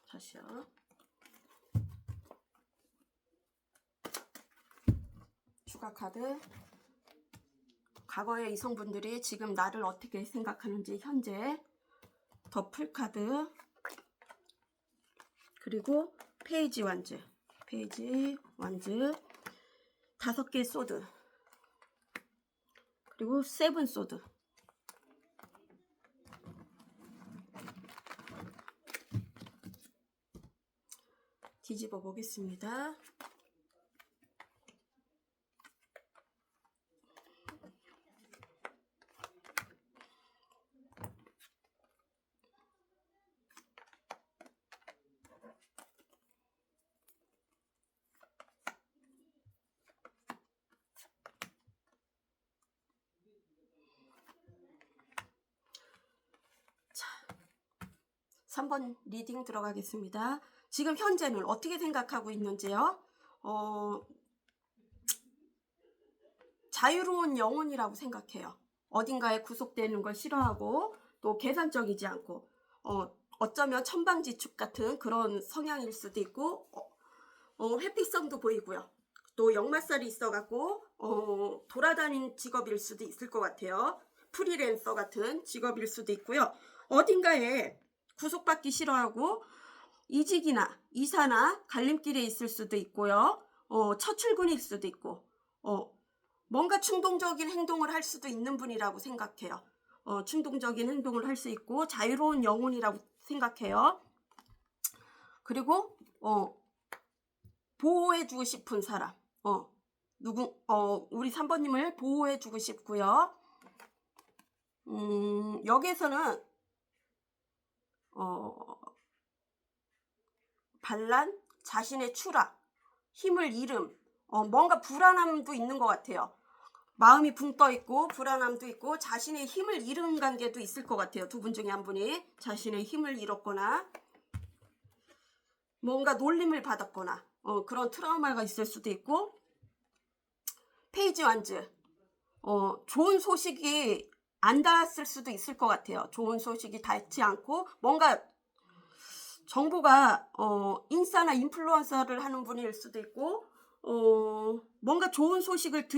다시요. 추가 카드. 과거의 이성분들이 지금 나를 어떻게 생각하는지 현재. 더풀 카드. 그리고 페이지 완즈. 페이지 완즈. 5개의 소드. 그리고 세븐 소드. 뒤집어 보겠습니다. 자, 3번 리딩 들어가겠습니다. 지금 현재는 어떻게 생각하고 있는지요? 자유로운 영혼이라고 생각해요. 어딘가에 구속되는 걸 싫어하고 또 계산적이지 않고 어쩌면 천방지축 같은 그런 성향일 수도 있고 회피성도 보이고요. 또 역마살이 있어갖고 돌아다니는 직업일 수도 있을 것 같아요. 프리랜서 같은 직업일 수도 있고요. 어딘가에 구속받기 싫어하고 이직이나 이사나 갈림길에 있을 수도 있고요. 첫 출근일 수도 있고 뭔가 충동적인 행동을 할 수도 있는 분이라고 생각해요. 충동적인 행동을 할 수 있고 자유로운 영혼이라고 생각해요. 그리고 보호해주고 싶은 사람. 우리 3번님을 보호해주고 싶고요. 여기에서는 반란, 자신의 추락, 힘을 잃음, 뭔가 불안함도 있는 것 같아요. 마음이 붕 떠 있고 불안함도 있고 자신의 힘을 잃은 관계도 있을 것 같아요. 두 분 중에 한 분이 자신의 힘을 잃었거나 뭔가 놀림을 받았거나 그런 트라우마가 있을 수도 있고. 페이지 완즈. 좋은 소식이 안 닿았을 수도 있을 것 같아요. 좋은 소식이 닿지 않고 뭔가 정보가 인싸나 인플루언서를 하는 분일 수도 있고 뭔가 좋은 소식을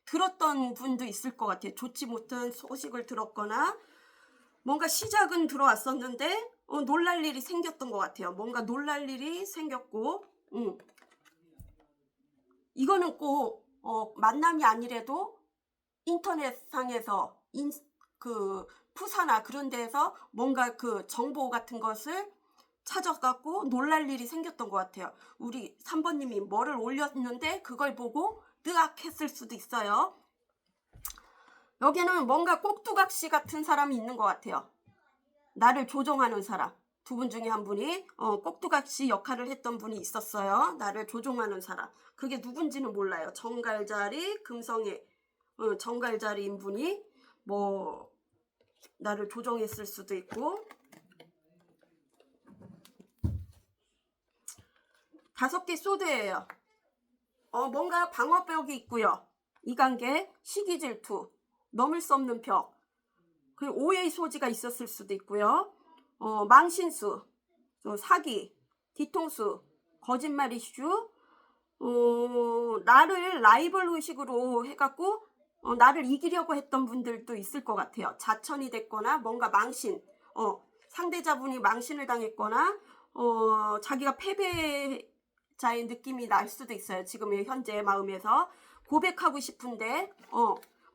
들었던 분도 있을 것 같아요. 좋지 못한 소식을 들었거나 뭔가 시작은 들어왔었는데 놀랄 일이 생겼던 것 같아요. 뭔가 놀랄 일이 생겼고 이거는 꼭 만남이 아니래도 인터넷상에서 그 푸사나 그런 데에서 뭔가 그 정보 같은 것을 찾아갖고 놀랄 일이 생겼던 것 같아요. 우리 3번님이 뭐를 올렸는데 그걸 보고 뜨악 했을 수도 있어요. 여기는 뭔가 꼭두각시 같은 사람이 있는 것 같아요. 나를 조종하는 사람. 두 분 중에 한 분이 꼭두각시 역할을 했던 분이 있었어요. 나를 조종하는 사람. 그게 누군지는 몰라요. 정갈자리, 금성의 정갈자리인 분이 뭐 나를 조종했을 수도 있고. 5개 소드예요. 뭔가 방어벽이 있고요. 이관계, 시기질투, 넘을 수 없는 벽, 그리고 오해의 소지가 있었을 수도 있고요. 망신수, 사기, 뒤통수, 거짓말 이슈, 나를 라이벌 의식으로 해갖고 나를 이기려고 했던 분들도 있을 것 같아요. 자천이 됐거나 뭔가 망신, 상대자분이 망신을 당했거나 자기가 패배자의 느낌이 날 수도 있어요. 지금의 현재의 마음에서 고백하고 싶은데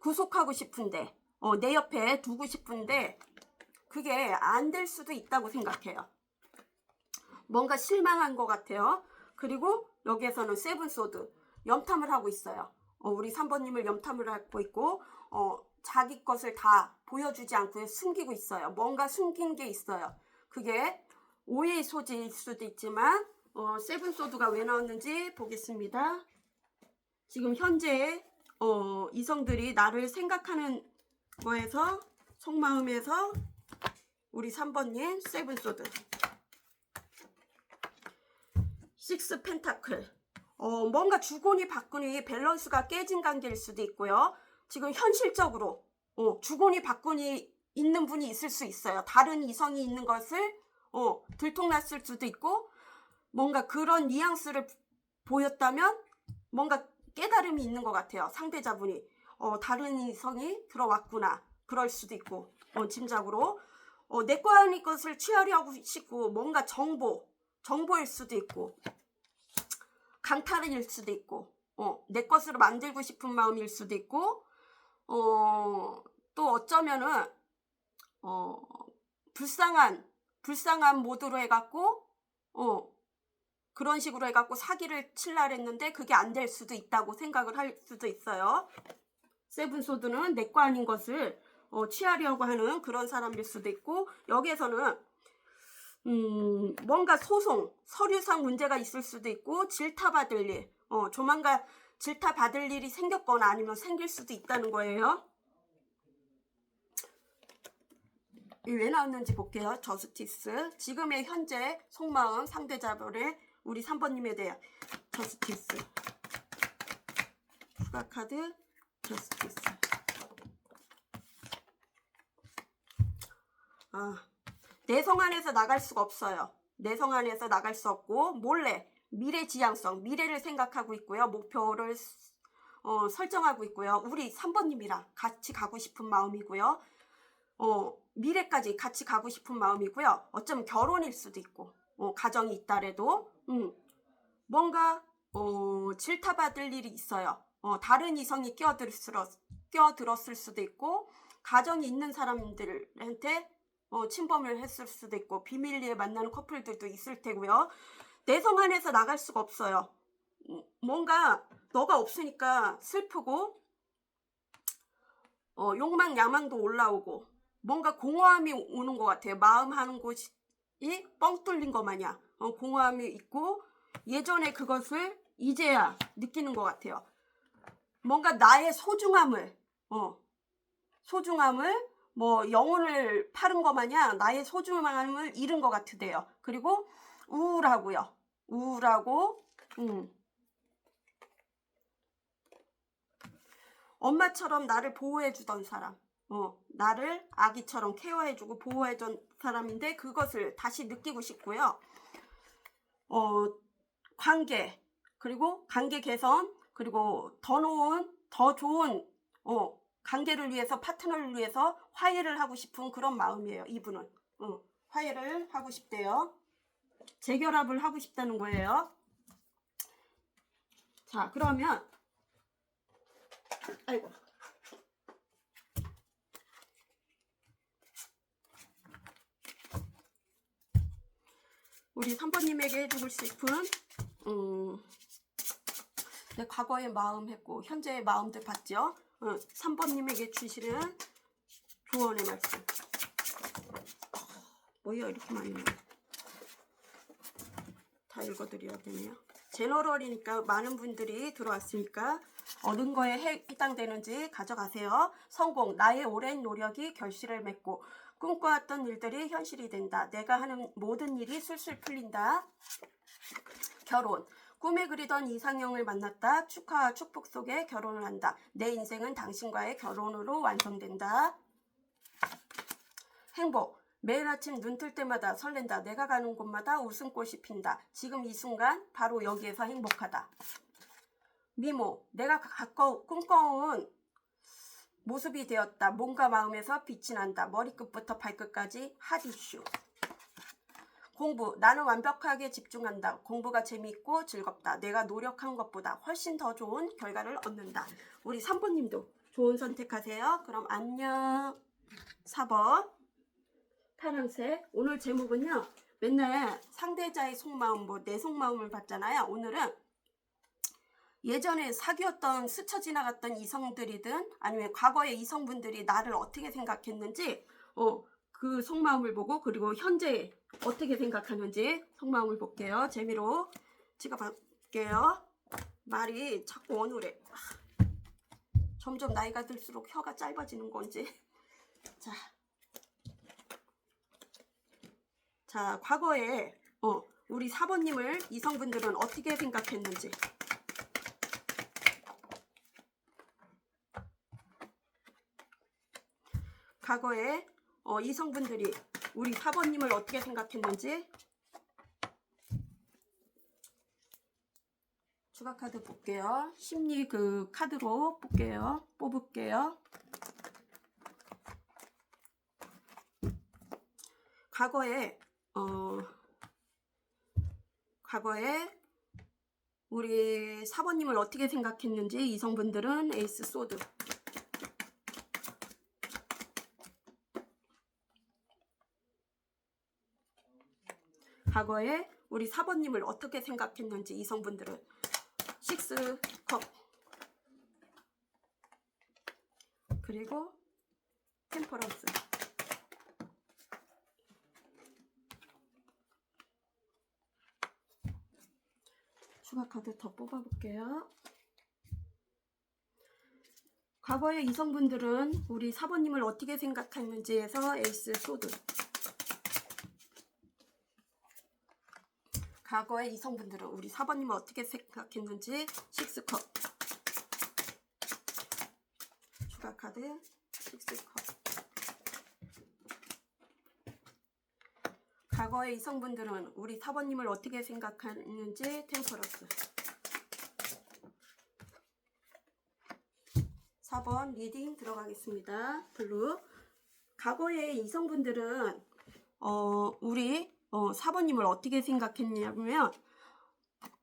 구속하고 싶은데 내 옆에 두고 싶은데 그게 안 될 수도 있다고 생각해요. 뭔가 실망한 것 같아요. 그리고 여기에서는 세븐소드 염탐을 하고 있어요. 우리 3번님을 염탐을 하고 있고 자기 것을 다 보여주지 않고 숨기고 있어요. 뭔가 숨긴 게 있어요. 그게 오해의 소지일 수도 있지만 세븐소드가 왜 나왔는지 보겠습니다. 지금 현재 이성들이 나를 생각하는 거에서 속마음에서 우리 3번님 세븐소드, 식스 펜타클, 뭔가 주거니 받거니 밸런스가 깨진 관계일 수도 있고요. 지금 현실적으로 주거니 받거니 있는 분이 있을 수 있어요. 다른 이성이 있는 것을 들통났을 수도 있고, 뭔가 그런 뉘앙스를 보였다면 뭔가 깨달음이 있는 것 같아요. 상대자분이 다른 이성이 들어왔구나, 그럴 수도 있고, 짐작으로 내 거 아닌 것을 취하려고 싶고, 뭔가 정보일 수도 있고, 강탈일 수도 있고, 내 것으로 만들고 싶은 마음일 수도 있고, 또 어쩌면은 불쌍한 모드로 해갖고 그런 식으로 해갖고 사기를 칠라 했는데 그게 안 될 수도 있다고 생각을 할 수도 있어요. 세븐소드는 내 거 아닌 것을 취하려고 하는 그런 사람일 수도 있고, 여기에서는 뭔가 소송, 서류상 문제가 있을 수도 있고, 질타받을 일, 조만간 질타받을 일이 생겼거나 아니면 생길 수도 있다는 거예요. 왜 나왔는지 볼게요. 저스티스, 지금의 현재 속마음 상대자분의 우리 3번님에 대한 저스티스, 후가카드 저스티스. 내성 안에서 나갈 수가 없어요. 내성 안에서 나갈 수 없고, 몰래 미래 지향성, 미래를 생각하고 있고요. 목표를 설정하고 있고요. 우리 3번님이랑 같이 가고 싶은 마음이고요. 미래까지 같이 가고 싶은 마음이고요. 어쩌면 결혼일 수도 있고, 가정이 있다래도 뭔가 질타받을 일이 있어요. 다른 이성이 끼어들었을 수도 있고, 가정이 있는 사람들한테 침범을 했을 수도 있고, 비밀리에 만나는 커플들도 있을 테고요. 내성 안에서 나갈 수가 없어요. 뭔가 너가 없으니까 슬프고, 욕망 야망도 올라오고, 뭔가 공허함이 오는 것 같아요. 마음 하는 곳이 뻥 뚫린 것 마냥 공허함이 있고, 예전에 그것을 이제야 느끼는 것 같아요. 뭔가 나의 소중함을 뭐 영혼을 파는 것 마냥 나의 소중함을 잃은 것 같으대요. 그리고 우울하고 엄마처럼 나를 보호해주던 사람, 나를 아기처럼 케어해주고 보호해준 사람인데 그것을 다시 느끼고 싶고요. 관계, 그리고 관계 개선, 그리고 더 좋은 관계를 위해서, 파트너를 위해서 화해를 하고 싶은 그런 마음이에요. 이분은 화해를 하고 싶대요. 재결합을 하고 싶다는 거예요. 자, 그러면 아이고, 우리 3번님에게 해주고 싶은 내 과거의 마음 했고 현재의 마음들 봤죠? 3번님에게 주시는 조언의 말씀. 뭐야, 이렇게 많이 다 읽어드려야 되네요. 제너럴이니까 많은 분들이 들어왔으니까 얻은 거에 해당되는지 가져가세요. 성공, 나의 오랜 노력이 결실을 맺고 꿈꿔왔던 일들이 현실이 된다. 내가 하는 모든 일이 술술 풀린다. 결혼, 꿈에 그리던 이상형을 만났다. 축하와 축복 속에 결혼을 한다. 내 인생은 당신과의 결혼으로 완성된다. 행복, 매일 아침 눈 뜰 때마다 설렌다. 내가 가는 곳마다 웃음꽃이 핀다. 지금 이 순간 바로 여기에서 행복하다. 미모, 내가 꿈꿔온 모습이 되었다. 몸과 마음에서 빛이 난다. 머리끝부터 발끝까지 핫 이슈. 공부, 나는 완벽하게 집중한다. 공부가 재미있고 즐겁다. 내가 노력한 것보다 훨씬 더 좋은 결과를 얻는다. 우리 3번님도 좋은 선택하세요. 그럼 안녕. 4번 파란색, 오늘 제목은요, 맨날 상대자의 속마음, 뭐 내 속마음을 봤잖아요. 오늘은 예전에 사귀었던 스쳐 지나갔던 이성들이든 아니면 과거의 이성분들이 나를 어떻게 생각했는지 그 속마음을 보고, 그리고 현재 어떻게 생각하는지 속마음을 볼게요. 재미로 찍어볼게요. 말이 자꾸 어눌해. 점점 나이가 들수록 혀가 짧아지는 건지. 자, 과거에 우리 사모님을 이성분들은 어떻게 생각했는지. 과거에 이성분들이 우리 사모님을 어떻게 생각했는지. 추가 카드 볼게요. 심리 그 카드로 뽑을게요. 과거에 우리 사모님을 어떻게 생각했는지 이성분들은 에이스 소드. 과거에 우리 사모님을 어떻게 생각했는지 이성분들은 식스 컵, 그리고 템퍼런스. 추가 카드 더 뽑아볼게요. 과거의 이성분들은 우리 사모님을 어떻게 생각했는지에서 에이스 소드. 과거의 이성분들은 우리 사모님을 어떻게 생각했는지 식스컵. 추가 카드 식스컵. 과거의 이성분들은 우리 사모님을 어떻게 생각하는지 템퍼런스. 4번 리딩 들어가겠습니다. 블루. 과거의 이성분들은 우리 사모님을 어떻게 생각했냐면,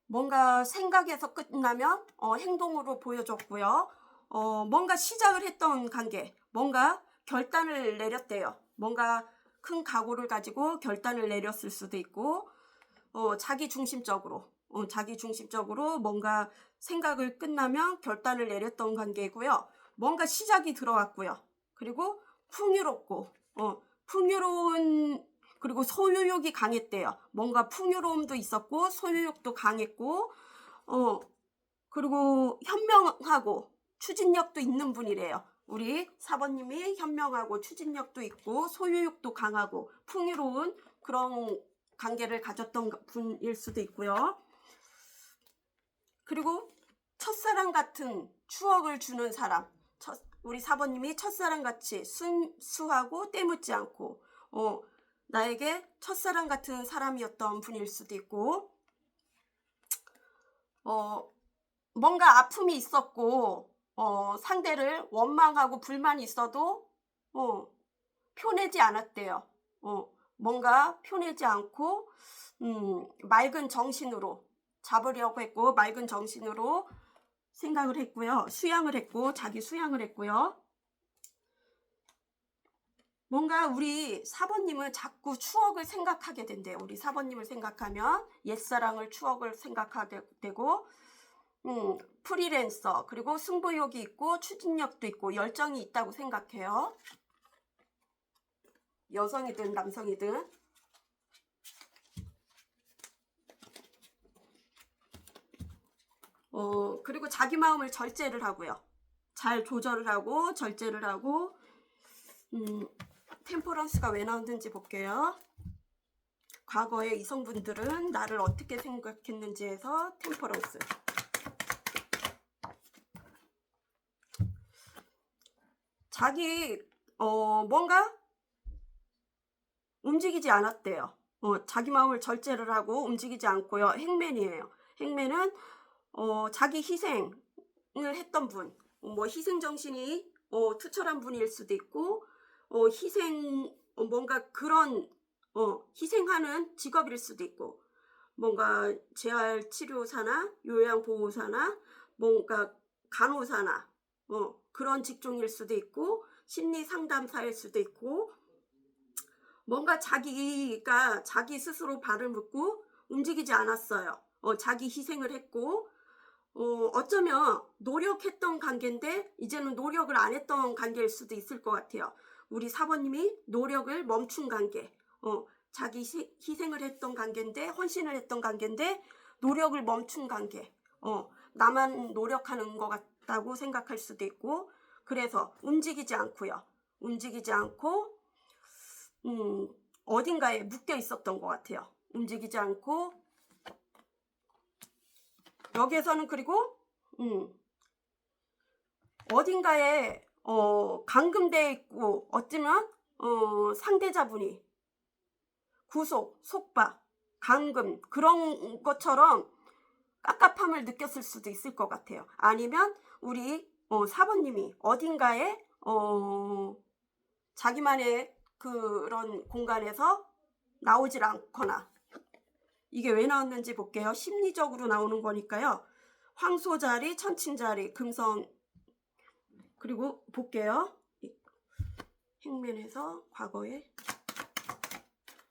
뭔가 생각에서 끝나면 행동으로 보여줬고요. 뭔가 시작을 했던 관계, 뭔가 결단을 내렸대요. 뭔가 큰 각오를 가지고 결단을 내렸을 수도 있고, 자기 중심적으로 뭔가 생각을 끝나면 결단을 내렸던 관계이고요. 뭔가 시작이 들어왔고요. 그리고 풍요로운 그리고 소유욕이 강했대요. 뭔가 풍요로움도 있었고 소유욕도 강했고, 그리고 현명하고 추진력도 있는 분이래요. 우리 사모님이 현명하고 추진력도 있고 소유욕도 강하고 풍요로운 그런 관계를 가졌던 분일 수도 있고요. 그리고 첫사랑 같은 추억을 주는 사람, 우리 사모님이 첫사랑같이 순수하고 때묻지 않고 나에게 첫사랑 같은 사람이었던 분일 수도 있고, 뭔가 아픔이 있었고 상대를 원망하고 불만이 있어도 표내지 않았대요. 뭔가 표내지 않고 맑은 정신으로 잡으려고 했고, 맑은 정신으로 생각을 했고요. 자기 수양을 했고요. 뭔가 우리 사모님은 자꾸 추억을 생각하게 된대요. 우리 사모님을 생각하면 옛사랑을 추억을 생각하게 되고, 프리랜서, 그리고 승부욕이 있고 추진력도 있고 열정이 있다고 생각해요. 여성이든 남성이든. 그리고 자기 마음을 절제를 하고요. 잘 조절을 하고 절제를 하고. 템퍼런스가 왜 나왔는지 볼게요. 과거의 이성분들은 나를 어떻게 생각했는지에서 템퍼런스. 자기 뭔가 움직이지 않았대요. 자기 마음을 절제를 하고 움직이지 않고요. 행맨이에요. 행맨은 자기 희생을 했던 분, 뭐 희생정신이 투철한 분일 수도 있고, 뭔가 그런 희생하는 직업일 수도 있고, 뭔가 재활치료사나 요양보호사나 뭔가 간호사나 그런 직종일 수도 있고, 심리상담사일 수도 있고, 뭔가 자기가 자기 스스로 발을 묶고 움직이지 않았어요. 자기 희생을 했고, 어쩌면 노력했던 관계인데 이제는 노력을 안 했던 관계일 수도 있을 것 같아요. 우리 사번님이 노력을 멈춘 관계, 자기 희생을 했던 관계인데, 헌신을 했던 관계인데 노력을 멈춘 관계, 나만 노력하는 것 같다고 생각할 수도 있고, 그래서 움직이지 않고요. 움직이지 않고 어딘가에 묶여 있었던 것 같아요. 움직이지 않고, 여기에서는 그리고 어딘가에 감금되어 있고, 어쩌면 상대자분이 구속, 속박, 감금 그런 것처럼 깝깝함을 느꼈을 수도 있을 것 같아요. 아니면 우리 사번님이 어딘가에 자기만의 그런 공간에서 나오질 않거나, 이게 왜 나왔는지 볼게요. 심리적으로 나오는 거니까요. 황소자리, 천칭자리, 금성, 그리고 볼게요. 행면에서 과거의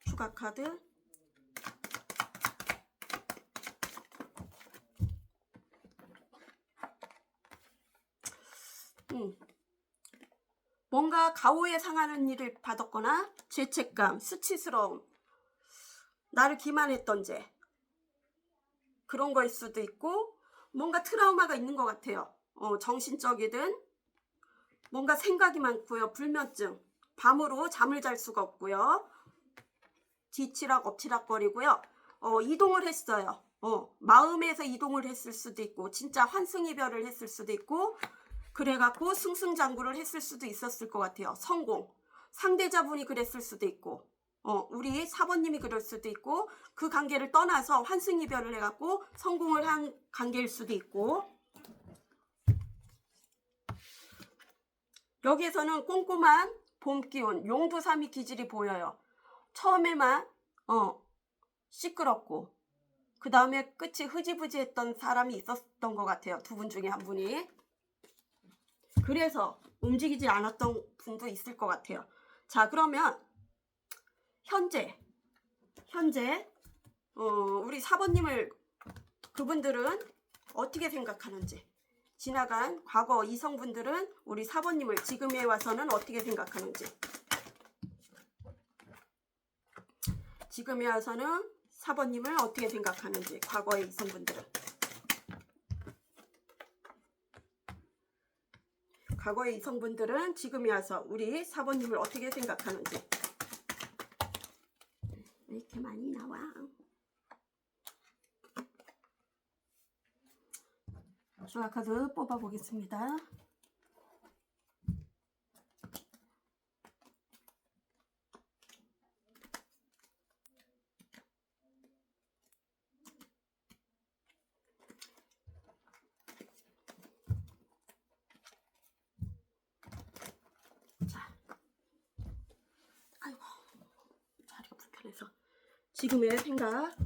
추가 카드, 뭔가 가오에 상하는 일을 받았거나 죄책감, 수치스러움, 나를 기만했던 죄, 그런 거일 수도 있고, 뭔가 트라우마가 있는 것 같아요. 정신적이든 뭔가 생각이 많고요. 불면증, 밤으로 잠을 잘 수가 없고요. 뒤치락 엎치락거리고요. 이동을 했어요. 마음에서 이동을 했을 수도 있고, 진짜 환승이별을 했을 수도 있고, 그래갖고 승승장구를 했을 수도 있었을 것 같아요. 성공, 상대자분이 그랬을 수도 있고, 우리 사번님이 그럴 수도 있고, 그 관계를 떠나서 환승이별을 해갖고 성공을 한 관계일 수도 있고, 여기에서는 꼼꼼한 봄기운, 용두삼이 기질이 보여요. 처음에만 시끄럽고, 그 다음에 끝이 흐지부지했던 사람이 있었던 것 같아요. 두 분 중에 한 분이. 그래서 움직이지 않았던 분도 있을 것 같아요. 자, 그러면 현재 우리 사번님을 그분들은 어떻게 생각하는지, 지나간 과거 이성분들은 우리 사번님을 지금에 와서는 어떻게 생각하는지, 지금에 와서는 사번님을 어떻게 생각하는지, 과거의 이성분들은, 과거의 이성분들은 지금에 와서 우리 사번님을 어떻게 생각하는지. 왜 이렇게 많이 나와? 주화 카드 뽑아 보겠습니다. 자, 아이고, 자리가 불편해서. 지금의 생각.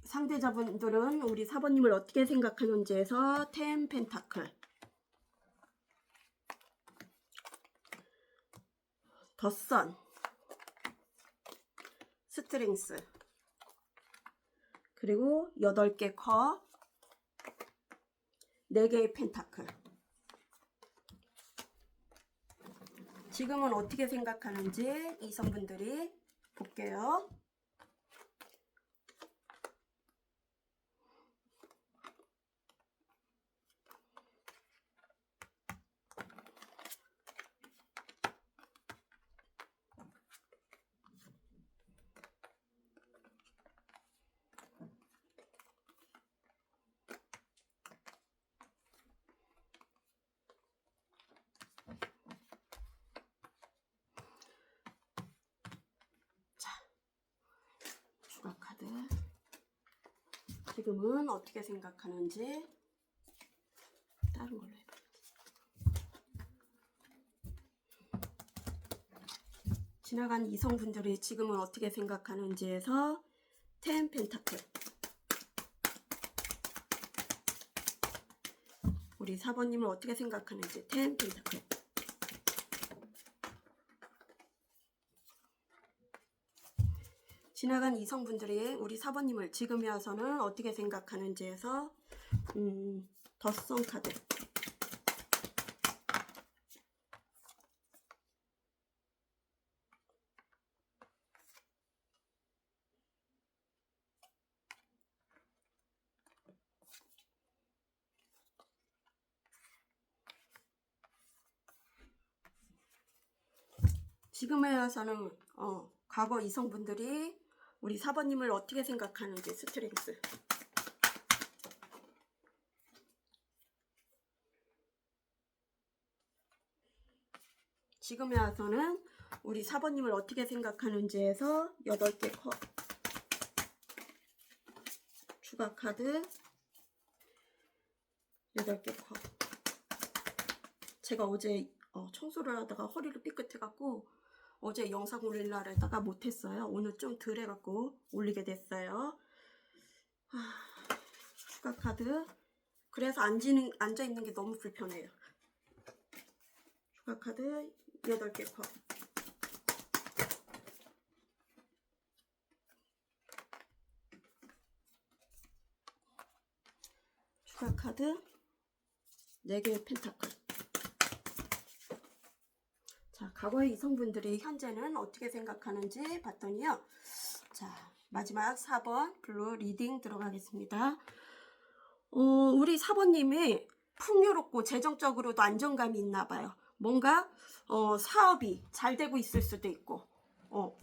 상대자분들은 우리 사번님을 어떻게 생각하는지에서 10 펜타클, 더 선, 스트렝스, 그리고 8개 컵, 4개의 펜타클. 지금은 어떻게 생각하는지 이성분들이 볼게요. 추가 카드. 지금은 어떻게 생각하는지 다른 걸로 해볼게요. 지나간 이성분들이 지금은 어떻게 생각하는지에서 10 펜타클, 우리 사번님을 어떻게 생각하는지 10 펜타클, 지나간 이성분들이 우리 사번님을 지금에 와서는 어떻게 생각하는지에서 덧성 카드. 지금에 와서는 과거 이성분들이 우리 사번님을 어떻게 생각하는지 스트렝스. 지금에 와서는 우리 사번님을 어떻게 생각하는지에서 8개 컵. 추가 카드 8개 컵. 제가 어제 청소를 하다가 허리를 삐끗해갖고 어제 영상 올리려다가 못했어요. 오늘 좀 덜 해갖고 올리게 됐어요. 추가 카드. 그래서 앉아있는 게 너무 불편해요. 추가 카드 8개 컵. 추가 카드 4개의 펜타클. 자, 과거의 이성분들이 현재는 어떻게 생각하는지 봤더니요. 자, 마지막 4번 블루 리딩 들어가겠습니다. 우리 사번님이 풍요롭고 재정적으로도 안정감이 있나 봐요. 뭔가 사업이 잘 되고 있을 수도 있고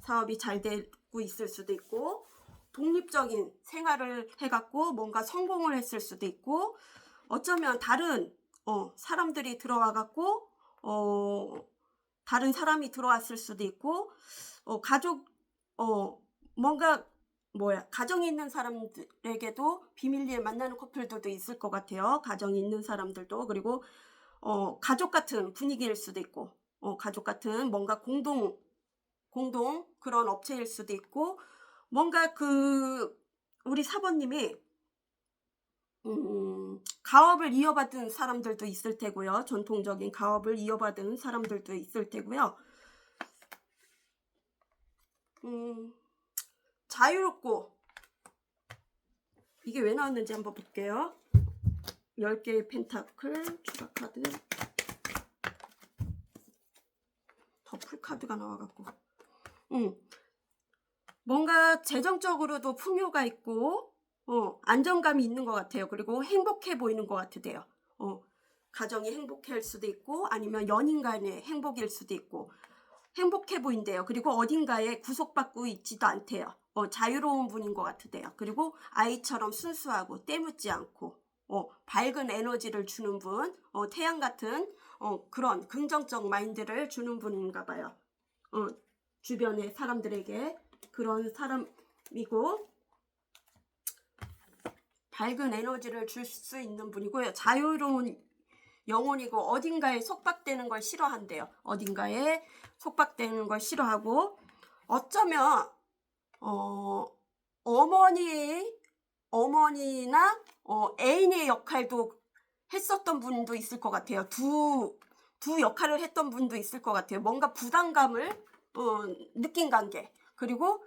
사업이 잘 되고 있을 수도 있고 독립적인 생활을 해갖고 뭔가 성공을 했을 수도 있고 어쩌면 다른 사람들이 들어와갖고 다른 사람이 들어왔을 수도 있고 가족 뭔가 가정이 있는 사람들에게도 비밀리에 만나는 커플들도 있을 것 같아요. 가정이 있는 사람들도. 그리고 가족 같은 분위기일 수도 있고 가족 같은 뭔가 공동 그런 업체일 수도 있고 뭔가 우리 사번님이 가업을 이어받은 사람들도 있을 테고요. 전통적인 가업을 이어받은 사람들도 있을 테고요. 자유롭고 이게 왜 나왔는지 한번 볼게요. 10개의 펜타클 추가 카드 더풀 카드가 나와갖고 뭔가 재정적으로도 풍요가 있고 안정감이 있는 것 같아요. 그리고 행복해 보이는 것 같으세요. 가정이 행복할 수도 있고 아니면 연인 간의 행복일 수도 있고 행복해 보인대요. 그리고 어딘가에 구속받고 있지도 않대요. 자유로운 분인 것 같으세요. 그리고 아이처럼 순수하고 때묻지 않고 밝은 에너지를 주는 분, 태양 같은 그런 긍정적 마인드를 주는 분인가 봐요. 주변의 사람들에게 그런 사람이고 밝은 에너지를 줄 수 있는 분이고요. 자유로운 영혼이고 어딘가에 속박되는 걸 싫어한대요. 어딘가에 속박되는 걸 싫어하고 어쩌면 어머니나 애인의 역할도 했었던 분도 있을 것 같아요. 두 역할을 했던 분도 있을 것 같아요. 뭔가 부담감을 느낀 관계. 그리고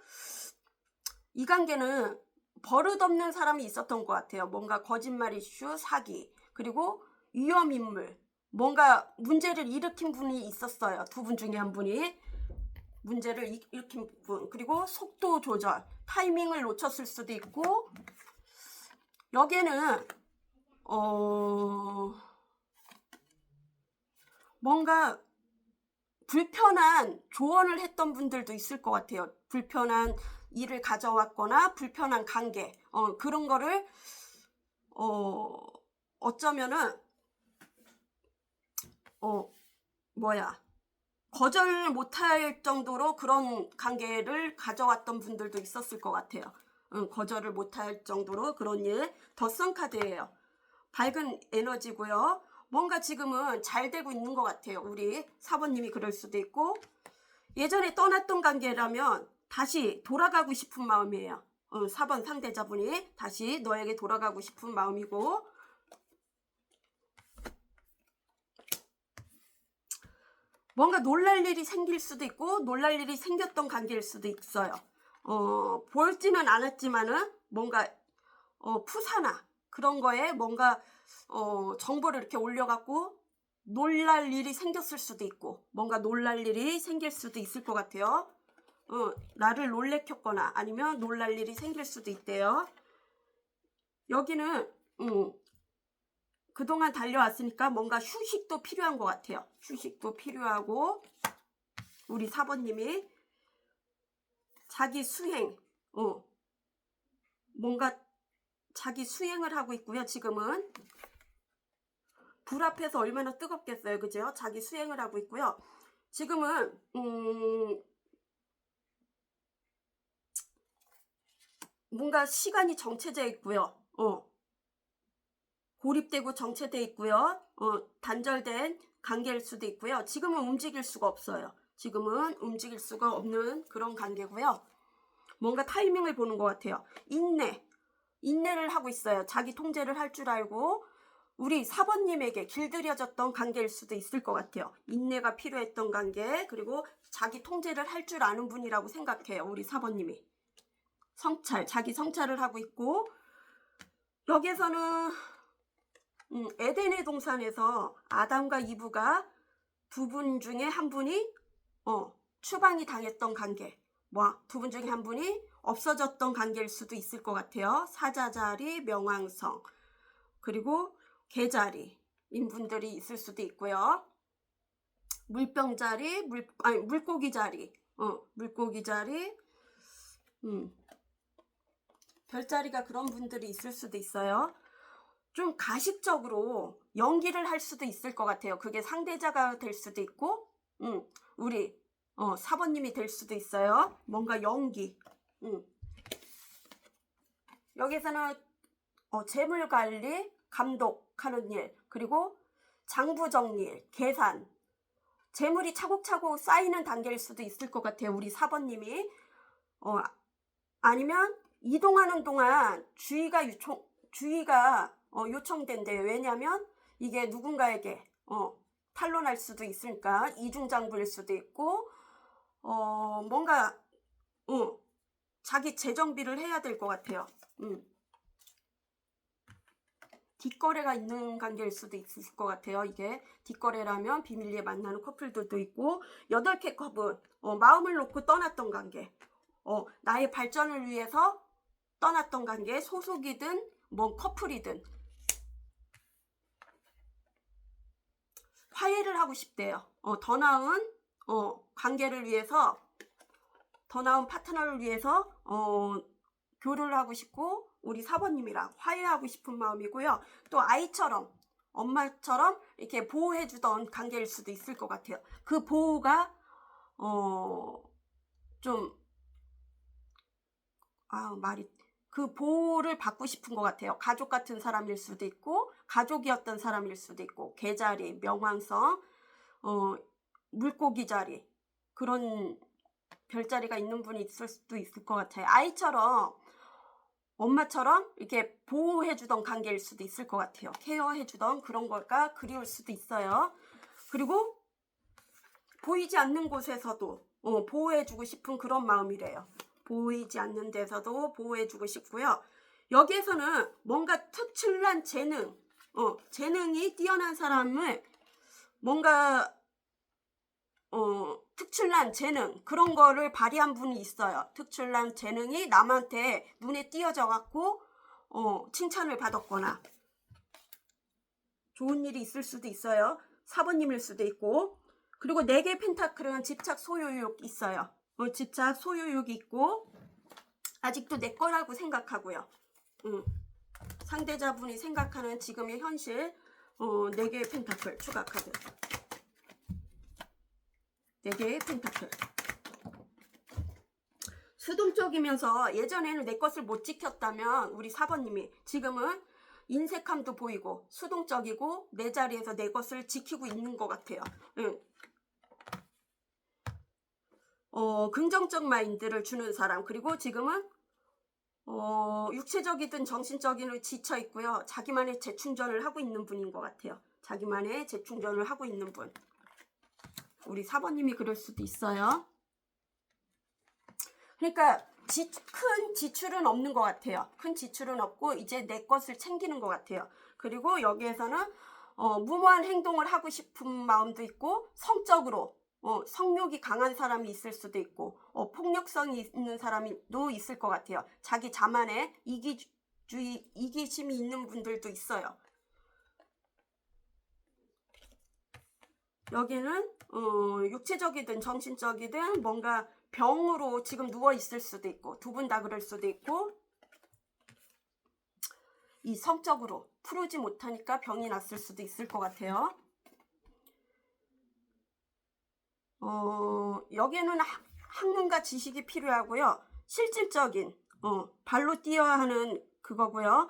이 관계는 버릇없는 사람이 있었던 것 같아요. 뭔가 거짓말 이슈, 사기, 그리고 위험인물, 뭔가 문제를 일으킨 분이 있었어요. 두 분 중에 한 분이 문제를 일으킨 분. 그리고 속도 조절, 타이밍을 놓쳤을 수도 있고 여기에는 뭔가 불편한 조언을 했던 분들도 있을 것 같아요. 불편한 일을 가져왔거나 불편한 관계 그런 거를 어쩌면은 거절 못할 정도로 그런 관계를 가져왔던 분들도 있었을 것 같아요. 거절을 못할 정도로 그런 일. 덧선 카드예요. 밝은 에너지고요. 뭔가 지금은 잘 되고 있는 것 같아요. 우리 사번님이 그럴 수도 있고 예전에 떠났던 관계라면 다시 돌아가고 싶은 마음이에요. 4번 상대자분이 다시 너에게 돌아가고 싶은 마음이고 뭔가 놀랄 일이 생길 수도 있고 놀랄 일이 생겼던 관계일 수도 있어요. 보지는 않았지만은 뭔가 푸사나 그런 거에 뭔가 정보를 이렇게 올려갖고 놀랄 일이 생겼을 수도 있고 뭔가 놀랄 일이 생길 수도 있을 것 같아요. 나를 놀래켰거나 아니면 놀랄 일이 생길 수도 있대요. 여기는 그동안 달려왔으니까 뭔가 휴식도 필요한 것 같아요. 휴식도 필요하고 우리 사번님이 자기 수행 뭔가 자기 수행을 하고 있고요. 지금은 불 앞에서 얼마나 뜨겁겠어요. 그죠? 자기 수행을 하고 있고요. 지금은 뭔가 시간이 정체되어 있고요. 고립되고 정체되어 있고요. 단절된 관계일 수도 있고요. 지금은 움직일 수가 없어요. 지금은 움직일 수가 없는 그런 관계고요. 뭔가 타이밍을 보는 것 같아요. 인내를 하고 있어요. 자기 통제를 할 줄 알고 우리 사번님에게 길들여졌던 관계일 수도 있을 것 같아요. 인내가 필요했던 관계, 그리고 자기 통제를 할 줄 아는 분이라고 생각해요. 우리 사번님이. 자기 성찰을 하고 있고, 여기에서는 에덴의 동산에서 아담과 이브가 두 분 중에 한 분이 추방이 당했던 관계, 두 분 중에 한 분이 없어졌던 관계일 수도 있을 것 같아요. 사자자리, 명왕성, 그리고 개자리인 분들이 있을 수도 있고요. 물병자리, 물고기자리, 물고기자리, 별자리가 그런 분들이 있을 수도 있어요. 좀 가식적으로 연기를 할 수도 있을 것 같아요. 그게 상대자가 될 수도 있고, 우리 사번님이 될 수도 있어요. 뭔가 연기. 여기서는 재물관리, 감독하는 일, 그리고 장부정리, 계산, 재물이 차곡차곡 쌓이는 단계일 수도 있을 것 같아요. 우리 사번님이. 아니면 이동하는 동안 주의가 요청된대요. 왜냐하면 이게 누군가에게 탄로날 수도 있으니까 이중장부일 수도 있고 뭔가 자기 재정비를 해야 될 것 같아요. 뒷거래가 있는 관계일 수도 있을 것 같아요. 이게 뒷거래라면 비밀리에 만나는 커플들도 있고 8개 컵은 마음을 놓고 떠났던 관계, 나의 발전을 위해서 떠났던 관계, 소속이든 커플이든 화해를 하고 싶대요. 더 나은 관계를 위해서, 더 나은 파트너를 위해서 교류를 하고 싶고 우리 사번님이랑 화해하고 싶은 마음이고요. 또 아이처럼, 엄마처럼 이렇게 보호해주던 관계일 수도 있을 것 같아요. 그 보호가 그 보호를 받고 싶은 것 같아요. 가족 같은 사람일 수도 있고 가족이었던 사람일 수도 있고 개자리, 명왕성, 물고기 자리, 그런 별자리가 있는 분이 있을 수도 있을 것 같아요. 아이처럼, 엄마처럼 이렇게 보호해주던 관계일 수도 있을 것 같아요. 케어해주던 그런 거가 그리울 수도 있어요. 그리고 보이지 않는 곳에서도 보호해주고 싶은 그런 마음이래요. 보이지 않는 데서도 보호해주고 싶고요. 여기에서는 뭔가 특출난 재능이 뛰어난 사람을 뭔가 특출난 재능, 그런 거를 발휘한 분이 있어요. 특출난 재능이 남한테 눈에 띄어져 갖고 칭찬을 받았거나 좋은 일이 있을 수도 있어요. 사부님일 수도 있고, 그리고 4개 펜타클은 집착 소유욕 있어요. 집착 소유욕이 있고 아직도 내 거라고 생각하고요. 상대자분이 생각하는 지금의 현실, 4개의 펜타클 추가 카드, 4개의 펜타클. 수동적이면서 예전에는 내 것을 못 지켰다면 우리 사번님이 지금은 인색함도 보이고 수동적이고 내 자리에서 내 것을 지키고 있는 것 같아요. 긍정적 마인드를 주는 사람, 그리고 지금은 육체적이든 정신적이든 지쳐 있고요. 자기만의 재충전을 하고 있는 분인 것 같아요. 자기만의 재충전을 하고 있는 분. 우리 사번님이 그럴 수도 있어요. 그러니까 큰 지출은 없는 것 같아요. 큰 지출은 없고 이제 내 것을 챙기는 것 같아요. 그리고 여기에서는 무모한 행동을 하고 싶은 마음도 있고 성적으로 성욕이 강한 사람이 있을 수도 있고 폭력성이 있는 사람도 있을 것 같아요. 자기 자만에 이기심이 있는 분들도 있어요. 여기는 육체적이든 정신적이든 뭔가 병으로 지금 누워 있을 수도 있고 두 분 다 그럴 수도 있고 이 성적으로 풀지 못하니까 병이 났을 수도 있을 것 같아요. 여기는 학문과 지식이 필요하고요. 실질적인 발로 뛰어야 하는 그거고요.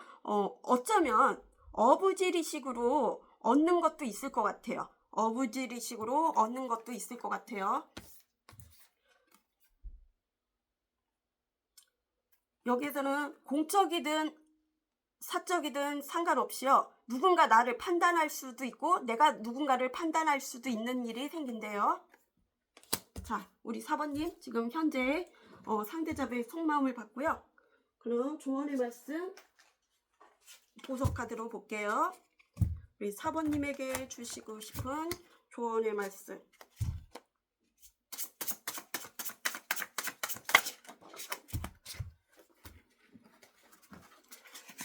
어쩌면 어부지리식으로 얻는 것도 있을 것 같아요. 어부지리식으로 얻는 것도 있을 것 같아요. 여기에서는 공적이든 사적이든 상관없이요. 누군가 나를 판단할 수도 있고 내가 누군가를 판단할 수도 있는 일이 생긴대요. 자, 우리 4번님 지금 현재 상대자의 속마음을 봤고요. 그럼 조언의 말씀 보석 카드로 볼게요. 우리 4번님에게 주시고 싶은 조언의 말씀.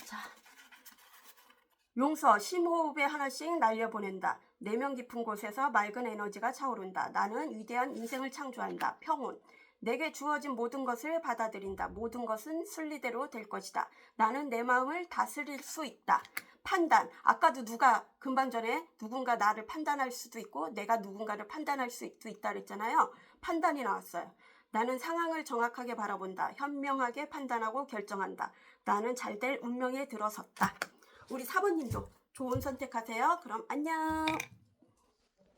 자, 용서, 심호흡에 하나씩 날려보낸다. 내면 깊은 곳에서 맑은 에너지가 차오른다. 나는 위대한 인생을 창조한다. 평온. 내게 주어진 모든 것을 받아들인다. 모든 것은 순리대로 될 것이다. 나는 내 마음을 다스릴 수 있다. 판단. 아까도 금방 전에 누군가 나를 판단할 수도 있고 내가 누군가를 판단할 수도 있다 그랬잖아요. 판단이 나왔어요. 나는 상황을 정확하게 바라본다. 현명하게 판단하고 결정한다. 나는 잘될 운명에 들어섰다. 우리 4번님도 좋은 선택하세요. 그럼 안녕.